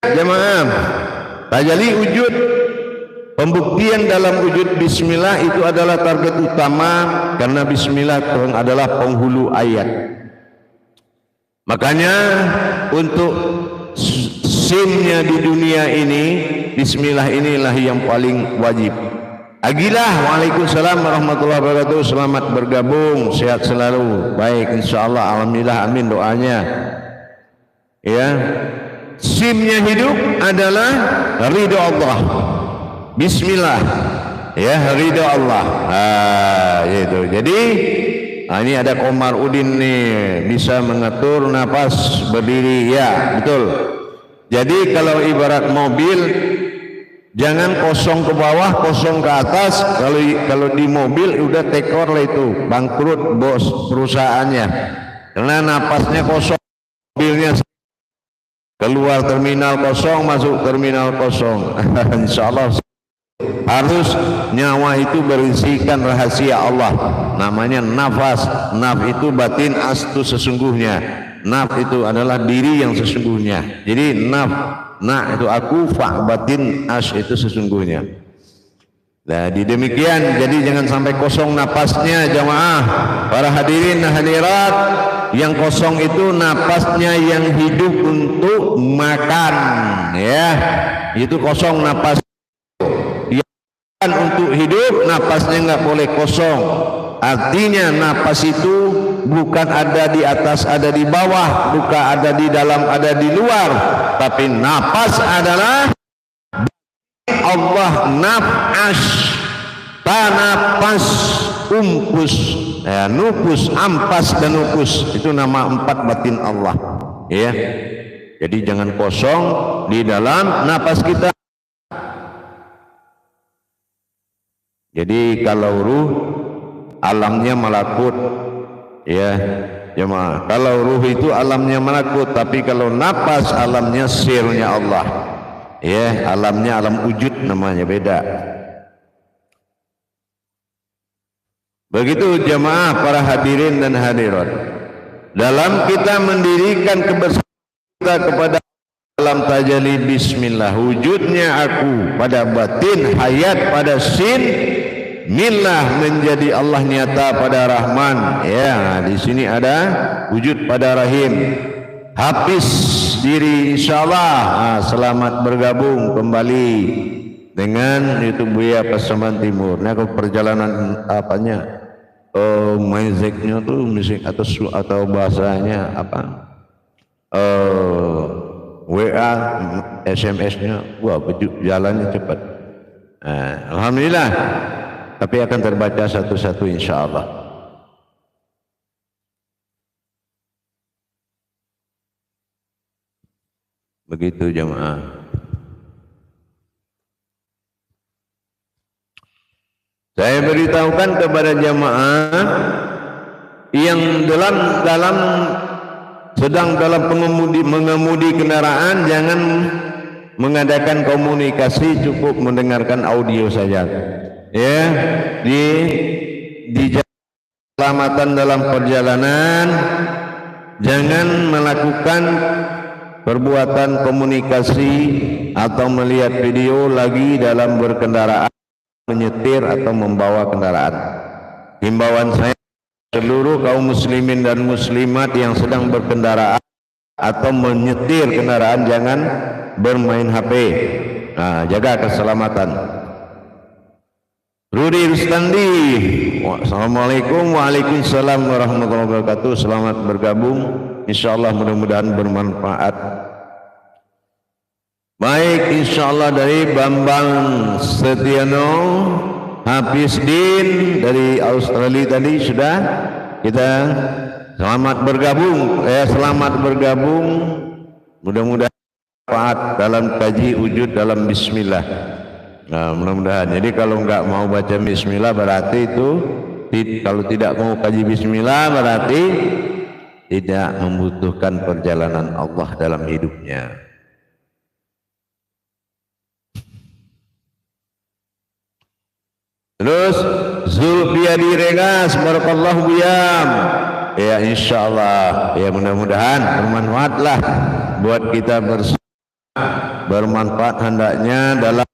Jemaah, tajalli wujud, pembuktian dalam wujud Bismillah itu adalah target utama, karena Bismillah adalah penghulu ayat. Makanya untuk SIM-nya di dunia ini, Bismillah inilah yang paling wajib. Agilah, waalaikumsalam warahmatullahi wabarakatuh. Selamat bergabung, sehat selalu. Baik, insyaallah, alhamdulillah, amin doanya. Ya, SIM-nya hidup adalah ridho Allah. Bismillah, ya ridho Allah. Itu. Jadi ini ada Komar Udin nih, bisa mengatur nafas berdiri, ya betul. Jadi kalau ibarat mobil, jangan kosong ke bawah, kosong ke atas. Kalau di mobil udah tekor lah itu, bangkrut bos perusahaannya, karena napasnya kosong, mobilnya keluar terminal kosong, masuk terminal kosong. Insyaallah harus nyawa itu berisikan rahasia Allah, namanya nafas. Naf itu batin, as itu sesungguhnya. Naf itu adalah diri yang sesungguhnya. Jadi naf, na itu aku, fa batin, as itu sesungguhnya. Nah, demikian, jadi jangan sampai kosong napasnya jamaah. Para hadirin hadirat, yang kosong itu napasnya yang hidup untuk makan, ya. Itu kosong napas. Untuk hidup, napasnya nggak boleh kosong. Artinya napas itu bukan ada di atas, ada di bawah, bukan ada di dalam, ada di luar, tapi napas adalah Allah. Nafas, tanapas, umpus, ya, nupus, ampas dan nupus, itu nama 4 batin Allah, ya. Jadi jangan kosong di dalam napas kita. Jadi kalau ruh alamnya malakut, Ya, jemaah. Kalau ruh itu alamnya malakut, tapi kalau napas alamnya sirnya Allah. Ya, alamnya alam wujud namanya, beda. Begitu jemaah para hadirin dan hadirat. Dalam kita mendirikan kebersamaan kita kepada alam tajalli bismillah, wujudnya aku pada batin, hayat pada sin, millah menjadi Allah nyata pada Rahman. Ya, di sini ada wujud pada Rahim. Habis diri insyaallah selamat bergabung kembali dengan YouTube Buya Pasaman Timur. Nah, ke perjalanan apanya? Musicnya tuh musik atau bahasanya apa? WA, SMS-nya, wah jalannya cepat. Alhamdulillah. Tapi akan terbaca satu-satu insyaallah. Begitu jemaah. Saya beritahukan kepada jemaah yang sedang dalam mengemudi kendaraan, jangan mengadakan komunikasi, cukup mendengarkan audio saja. Ya, di keselamatan dalam perjalanan, jangan melakukan perbuatan komunikasi atau melihat video lagi dalam berkendaraan, menyetir atau membawa kendaraan. Himbauan saya seluruh kaum muslimin dan muslimat yang sedang berkendaraan atau menyetir kendaraan, jangan bermain HP. Nah, jaga keselamatan. Rudi Rustandi. Assalamualaikum. Waalaikumsalam warahmatullahi wabarakatuh. Selamat bergabung. Insyaallah mudah-mudahan bermanfaat. Baik, insyaallah dari Bambang Setiano, Hafizdin dari Australia tadi sudah kita selamat bergabung. Selamat bergabung. Mudah-mudahan manfaat dalam kaji wujud dalam bismillah. Nah, mudah-mudahan. Jadi kalau enggak mau baca bismillah berarti itu, kalau tidak mau kaji bismillah berarti tidak membutuhkan perjalanan Allah dalam hidupnya. Terus Zulfiadi Rengas, barakallahu biyam. Ya insyaallah, ya mudah-mudahan bermanfaatlah buat kita bersama. Bermanfaat hendaknya dalam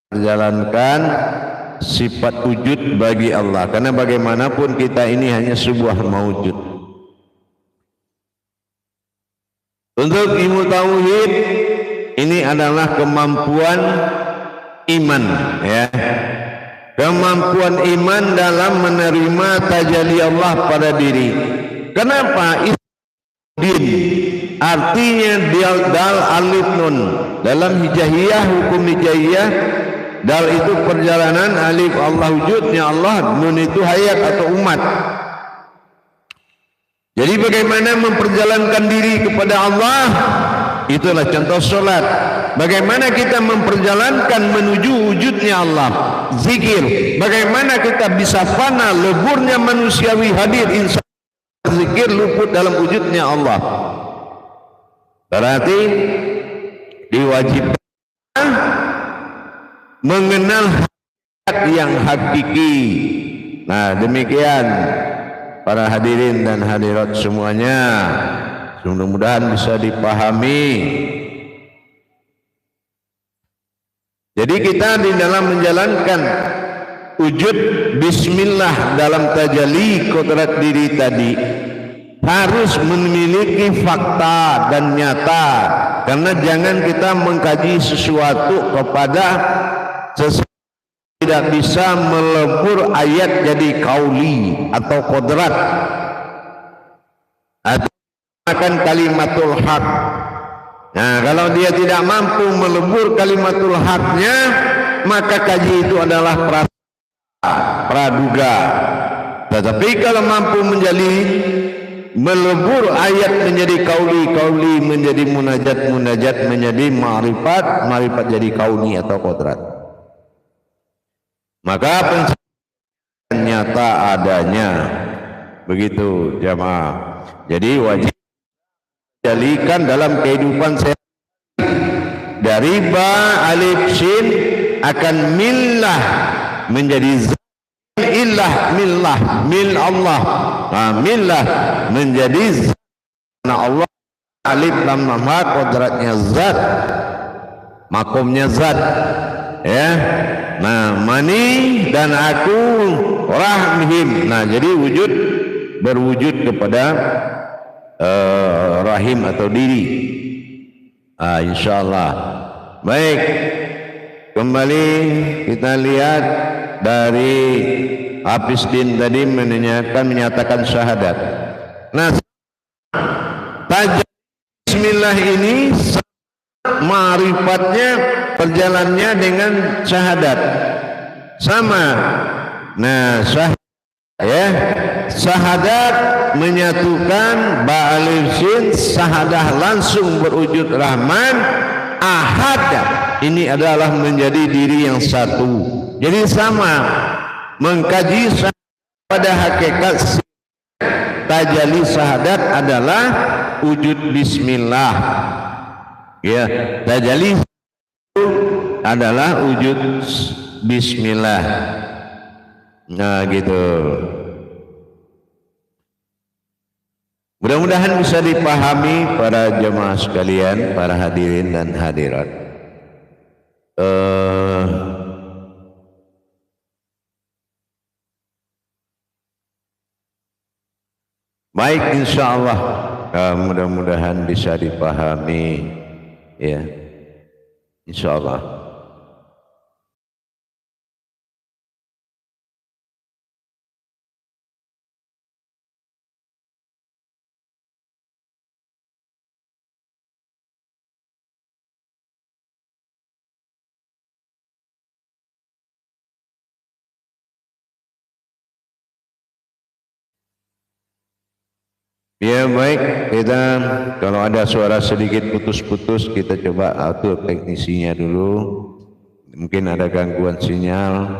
menjalankan sifat wujud bagi Allah. Karena bagaimanapun kita ini hanya sebuah maujud. Untuk ilmu tauhid ini adalah kemampuan iman, ya. Kemampuan iman dalam menerima tajalli Allah pada diri. Kenapa? Din artinya dal alif nun. Dalam hijaiyah, hukum hijaiyah, dal itu perjalanan, alif Allah wujudnya Allah, nun itu hayat atau umat. Jadi bagaimana memperjalankan diri kepada Allah? Itulah contoh solat. Bagaimana kita memperjalankan menuju wujudnya Allah? Zikir. Bagaimana kita bisa fana leburnya manusiawi hadir insya Allah, zikir luput dalam wujudnya Allah. Berarti diwajibkan mengenal hakikat yang hakiki. Nah, demikian para hadirin dan hadirat semuanya. Mudah-mudahan bisa dipahami. Jadi kita di dalam menjalankan wujud bismillah dalam tajalli kodrat diri tadi harus memiliki fakta dan nyata. Karena jangan kita mengkaji sesuatu kepada sesuatu tidak bisa melebur ayat jadi kauli atau kodrat atau akan kalimatul haq. Nah, kalau dia tidak mampu melebur kalimatul haknya, maka kaji itu adalah praduga. Tetapi kalau mampu menjadi melebur ayat menjadi kauli menjadi munajat menjadi ma'rifat jadi kauni atau kodrat, maka pencapaian nyata adanya. begitu jamaah. Jadi wajib jadikan dalam kehidupan saya dari ba alif sin akan millah menjadi ilah millah mil Allah. Nah, millah menjadi zat Allah, alif lam ma kodratnya zat, makomnya zat, ya. Nah, mani dan aku rahim. Nah, jadi wujud berwujud kepada rahim atau diri. Insyaallah. Baik, kembali kita lihat dari Hafiz Din tadi menyatakan syahadat. Nah, tajam bismillah ini ma'rifatnya perjalannya dengan syahadat sama. Nah, syahadat menyatukan ba alif sin, syahadah langsung berwujud Rahman, Ahad. Ini adalah menjadi diri yang satu. Jadi sama, mengkaji pada hakikat tajalli syahadat adalah wujud bismillah. Ya, tajalli adalah wujud bismillah. Nah, gitu. Mudah-mudahan bisa dipahami para jemaah sekalian, para hadirin dan hadirat. Baik, insyaallah mudah-mudahan bisa dipahami, ya, insyaallah. Ya, baik, kita kalau ada suara sedikit putus-putus kita coba atur teknisinya dulu. Mungkin ada gangguan sinyal,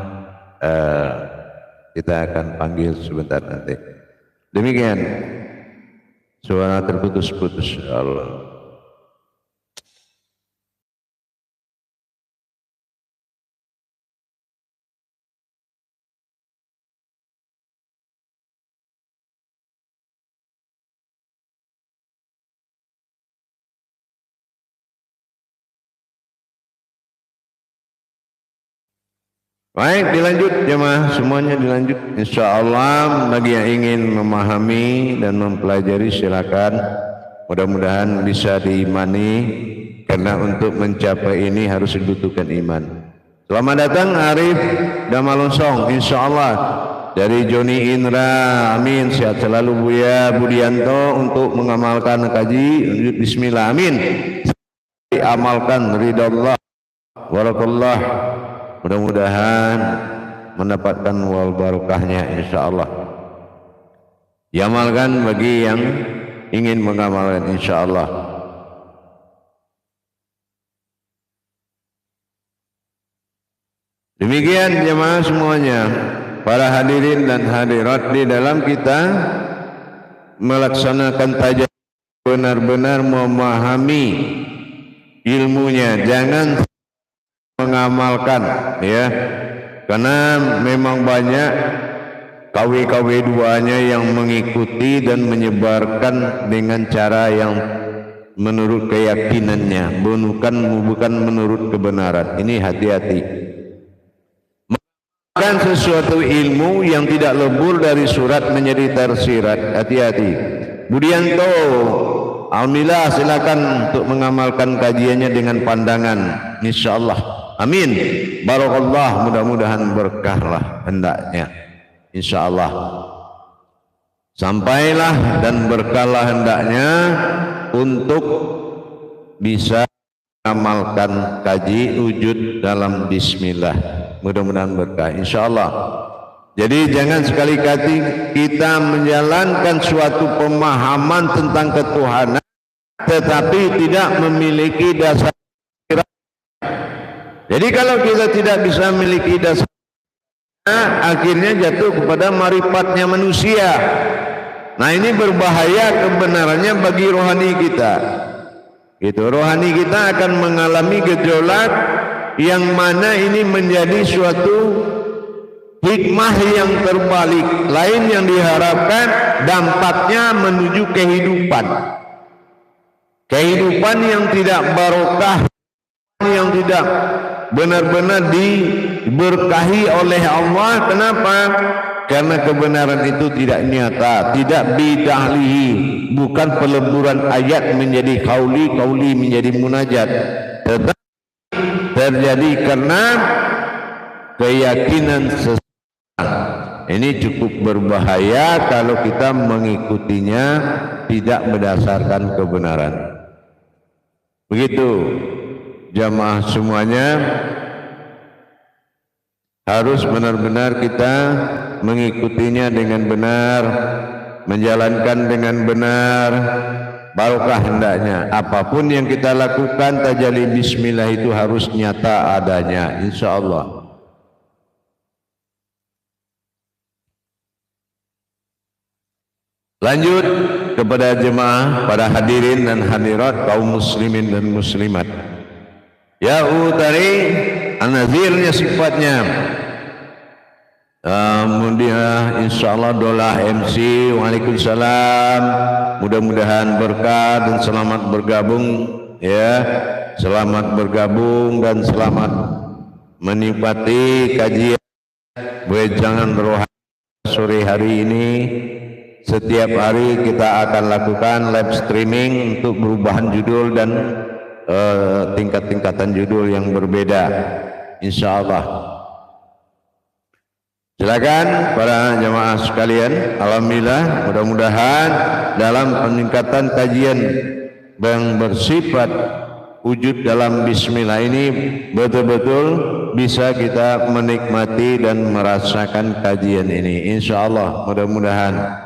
kita akan panggil sebentar nanti. Demikian, suara terputus-putus. Allah. Baik, dilanjut jemaah, semuanya dilanjut. Insyaallah bagi yang ingin memahami dan mempelajari silakan. Mudah-mudahan bisa diimani, karena untuk mencapai ini harus dibutuhkan iman. Selamat datang Arif Damalonsong, insyaallah dari Joni Indra. Amin, sehat selalu Buya Budianto untuk mengamalkan kaji. Bismillah, amin. Diamalkan ridallah, warakallah. Mudah-mudahan mendapatkan wal barokahnya insyaallah. Diamalkan bagi yang ingin mengamalkan insyaallah. Demikian jemaah semuanya, para hadirin dan hadirat, di dalam kita melaksanakan tajam benar-benar memahami ilmunya, jangan mengamalkan, ya, karena memang banyak KW-KW duanya yang mengikuti dan menyebarkan dengan cara yang menurut keyakinannya, bukan menurut kebenaran. Ini hati-hati. Mengamalkan sesuatu ilmu yang tidak lebur dari surat menjadi tersirat, hati-hati. Budianto Alhamdulillah, silakan untuk mengamalkan kajiannya dengan pandangan, insyaallah. Amin. Barakallah, mudah-mudahan berkahlah hendaknya, insyaallah. Sampailah dan berkahlah hendaknya untuk bisa mengamalkan kaji wujud dalam bismillah. Mudah-mudahan berkah, insyaallah. Jadi jangan sekali-kali kita menjalankan suatu pemahaman tentang ketuhanan tetapi tidak memiliki dasar. Jadi kalau kita tidak bisa memiliki dasar, akhirnya jatuh kepada marifatnya manusia. Nah, ini berbahaya kebenarannya bagi rohani kita. Gitu, rohani kita akan mengalami gejolak yang mana ini menjadi suatu hikmah yang terbalik. Lain yang diharapkan dampaknya menuju kehidupan. Kehidupan yang tidak barokah, yang tidak benar-benar diberkahi oleh Allah. Kenapa? Karena kebenaran itu tidak nyata, tidak bidahlihi, bukan peleburan ayat menjadi kauli, kauli menjadi munajat, tetapi terjadi karena keyakinan seseorang. Ini cukup berbahaya kalau kita mengikutinya tidak berdasarkan kebenaran. Begitu jamaah semuanya, harus benar-benar kita mengikutinya dengan benar, menjalankan dengan benar, barokah hendaknya. Apapun yang kita lakukan, tajalli bismillah itu harus nyata adanya, insya Allah. Lanjut kepada jemaah, para hadirin dan hadirat, kaum muslimin dan muslimat. Ya utari an-nazirnya sifatnya. Kemudian insyaallah dolah MC. Waalaikumsalam. Mudah-mudahan berkah dan selamat bergabung ya. Selamat bergabung dan selamat menikmati kajian wejangan rohani sore hari ini. Setiap hari kita akan lakukan live streaming untuk perubahan judul dan tingkat-tingkatan judul yang berbeda, insya Allah. Silakan para jemaah sekalian. Alhamdulillah, mudah-mudahan dalam peningkatan kajian yang bersifat wujud dalam bismillah ini betul-betul bisa kita menikmati dan merasakan kajian ini, insya Allah. Mudah-mudahan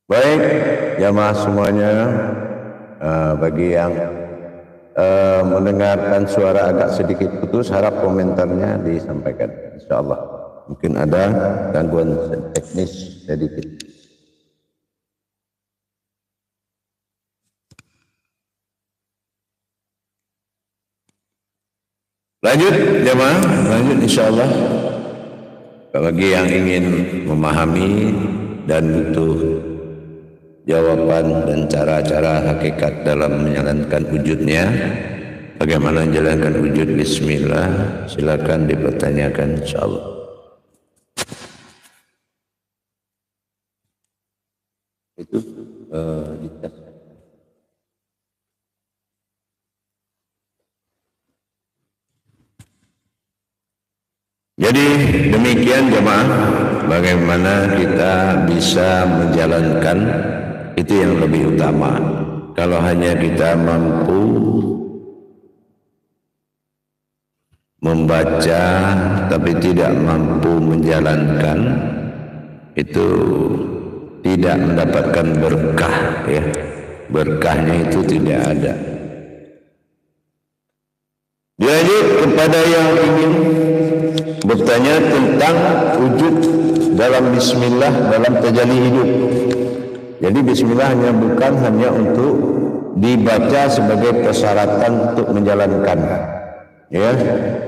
Baik, jamaah semuanya, bagi yang mendengarkan suara agak sedikit putus, harap komentarnya disampaikan, insyaallah. Mungkin ada gangguan teknis sedikit. Lanjut jamaah, lanjut insyaallah. Bagi yang ingin memahami dan butuh jawaban dan cara-cara hakikat dalam menjalankan wujudnya, bagaimana menjalankan wujud bismillah, silakan dipertanyakan insyaallah. Itu di tes. Jadi demikian jemaah, bagaimana kita bisa menjalankan, itu yang lebih utama. Kalau hanya kita mampu membaca tapi tidak mampu menjalankan, itu tidak mendapatkan berkah, ya. Berkahnya itu tidak ada. Dilanjut kepada yang ingin bertanya tentang wujud dalam bismillah dalam tajalli hidup. Jadi bismillah bukan hanya untuk dibaca sebagai persyaratan untuk menjalankan, ya,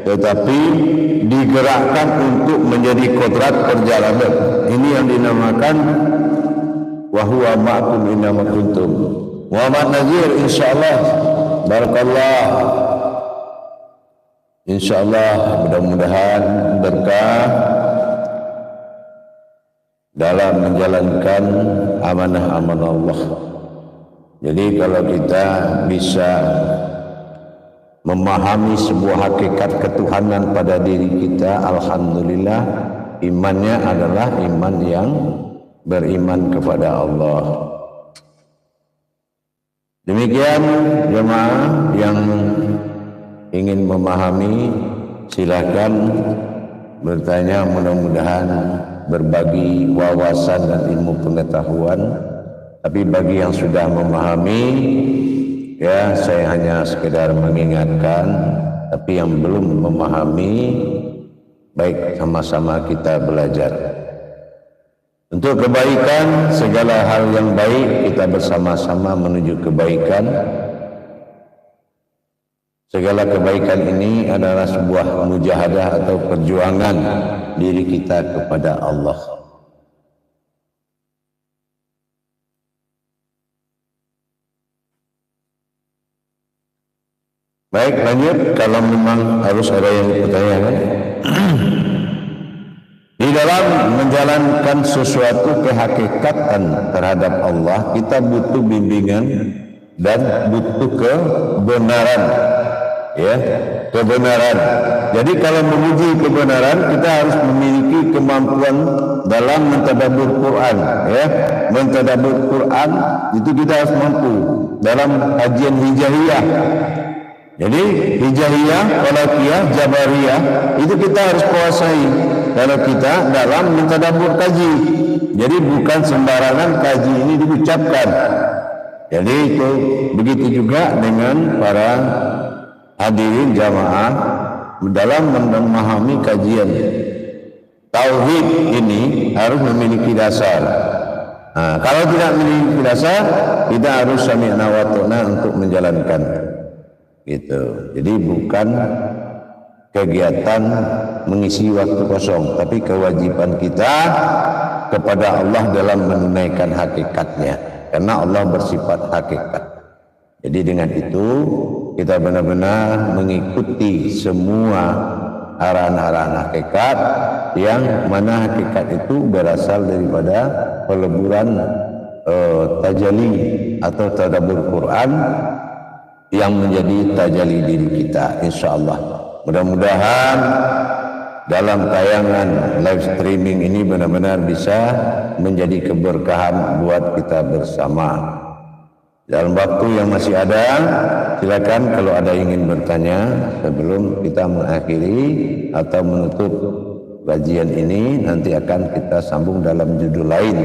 tetapi digerakkan untuk menjadi kodrat perjalanan. Ini yang dinamakan wa huwa ma'akum innama kuntum. Muhammad Nazir, insyaallah, barakallah. Insyaallah mudah-mudahan berkah dalam menjalankan amanah-amanah Allah. Jadi kalau kita bisa memahami sebuah hakikat ketuhanan pada diri kita, alhamdulillah, imannya adalah iman yang beriman kepada Allah. Demikian jemaah yang ingin memahami, silakan bertanya, mudah-mudahan berbagi wawasan dan ilmu pengetahuan. Tapi bagi yang sudah memahami, ya, saya hanya sekedar mengingatkan. Tapi yang belum memahami, baik sama-sama kita belajar. Untuk kebaikan, segala hal yang baik kita bersama-sama menuju kebaikan. Segala kebaikan ini adalah sebuah mujahadah atau perjuangan diri kita kepada Allah. Baik, lanjut. Kalau memang harus ada yang dipertanyakan. Di dalam menjalankan sesuatu kehakikatan terhadap Allah, kita butuh bimbingan dan butuh kebenaran. Ya, kebenaran. Jadi kalau menuju kebenaran, kita harus memiliki kemampuan dalam mentadabbur Quran, ya. Mentadabbur Quran itu kita harus mampu dalam kajian hijaiyah. Jadi hijaiyah, falakiyah, jabariyah itu kita harus kuasai kalau kita dalam mentadabbur kaji. Jadi bukan sembarangan kaji ini diucapkan. Jadi itu begitu juga dengan para hadirin jamaah dalam memahami kajian tauhid ini harus memiliki dasar. Nah, kalau tidak memiliki dasar, kita harus sami'na wa ta'na untuk menjalankan. Gitu. Jadi bukan kegiatan mengisi waktu kosong, tapi kewajiban kita kepada Allah dalam menunaikan hakikatnya, karena Allah bersifat hakikat. Jadi dengan itu kita benar-benar mengikuti semua arahan-arahan hakikat, yang mana hakikat itu berasal daripada peleburan tajalli atau tadabbur Quran yang menjadi tajalli diri kita, insyaallah. Mudah-mudahan dalam tayangan live streaming ini benar-benar bisa menjadi keberkahan buat kita bersama. Dalam waktu yang masih ada, silakan kalau ada ingin bertanya sebelum kita mengakhiri atau menutup kajian ini nanti akan kita sambung dalam judul lain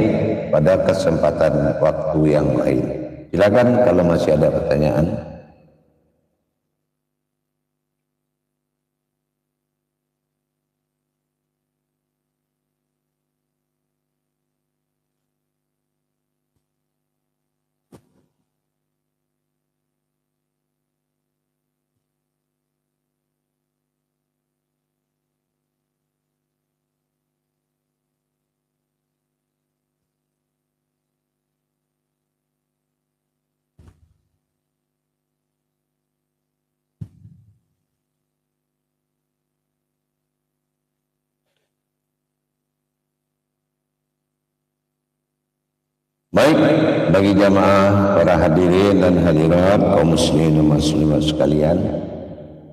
pada kesempatan waktu yang lain. Silakan kalau masih ada pertanyaan. Baik, bagi jamaah, para hadirin dan hadirat, kaum muslimin dan muslimat sekalian,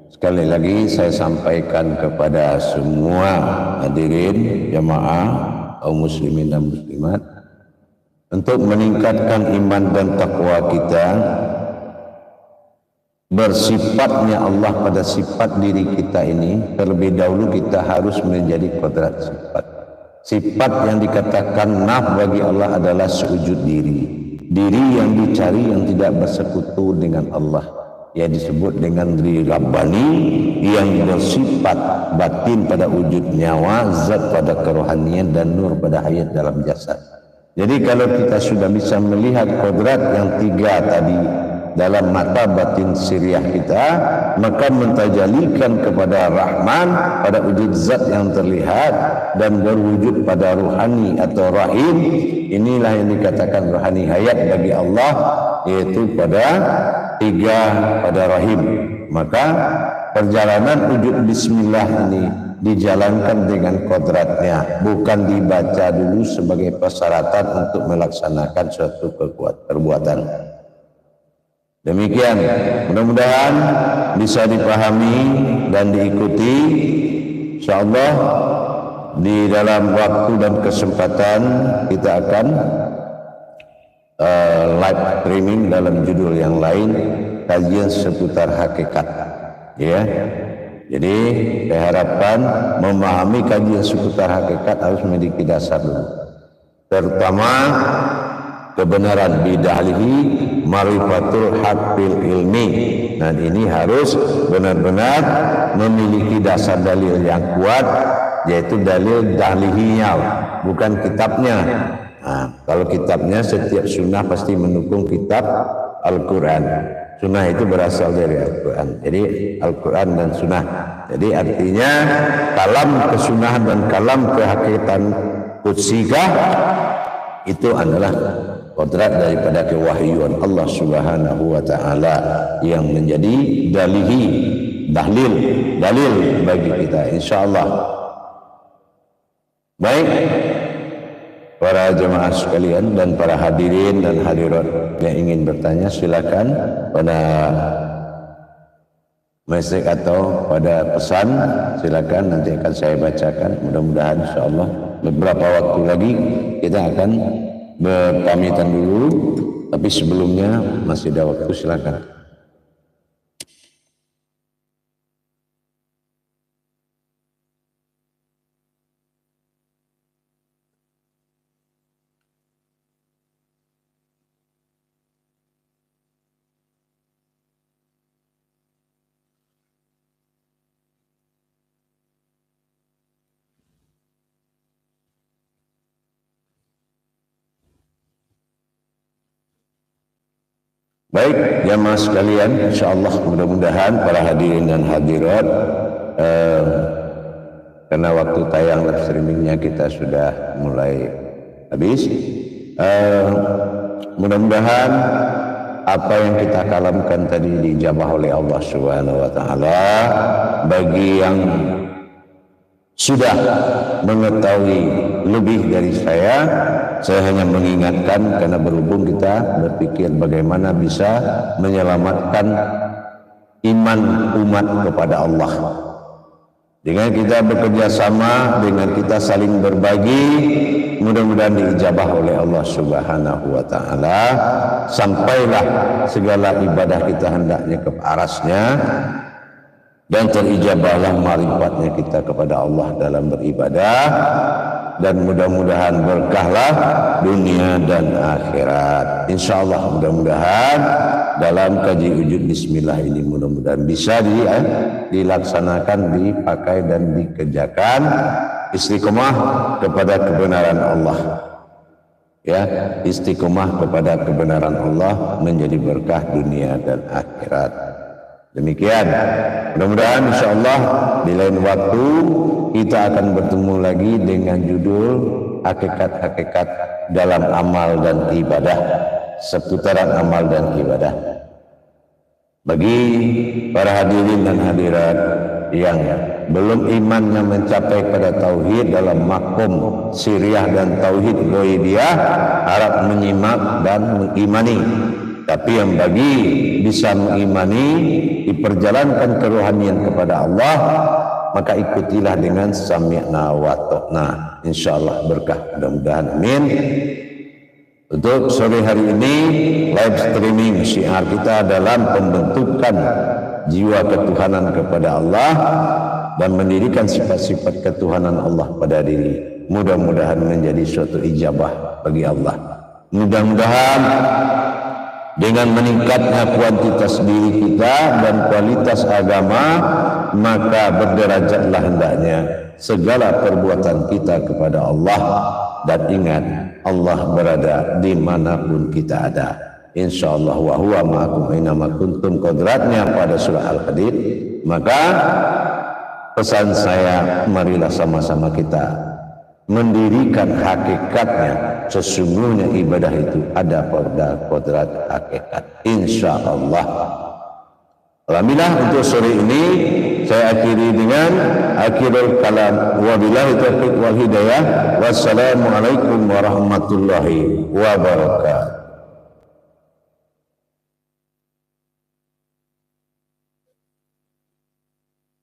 sekali lagi saya sampaikan kepada semua hadirin, jamaah, kaum muslimin dan muslimat, untuk meningkatkan iman dan takwa kita, bersifatnya Allah pada sifat diri kita ini, terlebih dahulu kita harus menjadi kodrat sifat. Sifat yang dikatakan naf bagi Allah adalah sewujud diri. Diri yang dicari yang tidak bersekutu dengan Allah. Yang disebut dengan diri Rabbani yang bersifat batin pada wujud nyawa, zat pada kerohanian dan nur pada hayat dalam jasad. Jadi kalau kita sudah bisa melihat kodrat yang tiga tadi dalam mata batin siriah kita, maka mentajalikan kepada Rahman pada wujud zat yang terlihat dan berwujud pada ruhani atau rahim. Inilah yang dikatakan rohani hayat bagi Allah, yaitu pada tiga pada rahim. Maka perjalanan wujud bismillah ini dijalankan dengan kodratnya, bukan dibaca dulu sebagai persyaratan untuk melaksanakan suatu perbuatan. Demikian, mudah-mudahan bisa dipahami dan diikuti. InsyaAllah di dalam waktu dan kesempatan kita akan live streaming dalam judul yang lain, kajian seputar hakikat. Ya, jadi saya harapkan memahami kajian seputar hakikat harus memiliki dasar dulu, terutama kebenaran bidahlihi marifatul haqqil ilmi. Dan ini harus benar-benar memiliki dasar dalil yang kuat, yaitu dalil dahlihinya, bukan kitabnya. Nah, kalau kitabnya setiap sunnah pasti mendukung kitab Al-Quran. Sunnah itu berasal dari Al-Quran. Jadi Al-Quran dan sunnah. Jadi artinya kalam kesunahan dan kalam kehakikatan qudsikah itu adalah kodrat daripada kewahyuan Allah Subhanahu wa taala yang menjadi dalil bagi kita, insyaallah. Baik, para jemaah sekalian dan para hadirin dan hadirat yang ingin bertanya, silakan pada mesej atau pada pesan, silakan, nanti akan saya bacakan. Mudah-mudahan insyaallah beberapa waktu lagi kita akan berpamitan dulu, tapi sebelumnya masih ada waktu, silakan. Baik, jamaah sekalian, insyaallah mudah-mudahan para hadirin dan hadirat, karena waktu tayang live streamingnya kita sudah mulai habis, mudah-mudahan apa yang kita kalamkan tadi dijabah oleh Allah Subhanahu wa taala. Bagi yang sudah mengetahui lebih dari saya hanya mengingatkan, karena berhubung kita berpikir bagaimana bisa menyelamatkan iman umat kepada Allah. Dengan kita bekerja sama, dengan kita saling berbagi, mudah-mudahan diijabah oleh Allah Subhanahu wa taala, sampailah segala ibadah kita hendaknya ke arasnya, dan terijabahlah marifatnya kita kepada Allah dalam beribadah, dan mudah-mudahan berkahlah dunia dan akhirat. InsyaAllah mudah-mudahan dalam kaji wujud bismillah ini mudah-mudahan bisa dilaksanakan, dipakai dan dikerjakan, istiqomah kepada kebenaran Allah. Ya, istiqomah kepada kebenaran Allah menjadi berkah dunia dan akhirat. Demikian, mudah-mudahan insyaallah di lain waktu kita akan bertemu lagi dengan judul hakikat-hakikat dalam amal dan ibadah, seputaran amal dan ibadah. Bagi para hadirin dan hadirat yang belum imannya mencapai pada tauhid dalam makom siriyah dan tauhid ghaibiyah, harap menyimak dan mengimani. Tapi yang bagi bisa mengimani, diperjalankan kerohanian kepada Allah, maka ikutilah dengan sami'na wa ta'na. InsyaAllah berkah, mudah-mudahan, amin. Untuk sore hari ini live streaming syiar kita dalam pembentukan jiwa ketuhanan kepada Allah dan mendirikan sifat-sifat ketuhanan Allah pada diri. Mudah-mudahan menjadi suatu ijabah bagi Allah. Mudah-mudahan dengan meningkatnya kuantitas diri kita dan kualitas agama, maka berderajatlah hendaknya segala perbuatan kita kepada Allah. Dan ingat, Allah berada dimanapun kita ada. InsyaAllah wa huwa ma'akum ainama kuntum, kodratnya pada surah Al-Hadid. Maka pesan saya, marilah sama-sama kita mendirikan hakikatnya. Sesungguhnya ibadah itu ada pada kodrat hakikat. InsyaAllah. Alhamdulillah, untuk sore ini saya akhiri dengan akhirul kalam. Wabillahi taufiq wal hidayah. Wassalamualaikum warahmatullahi wabarakatuh.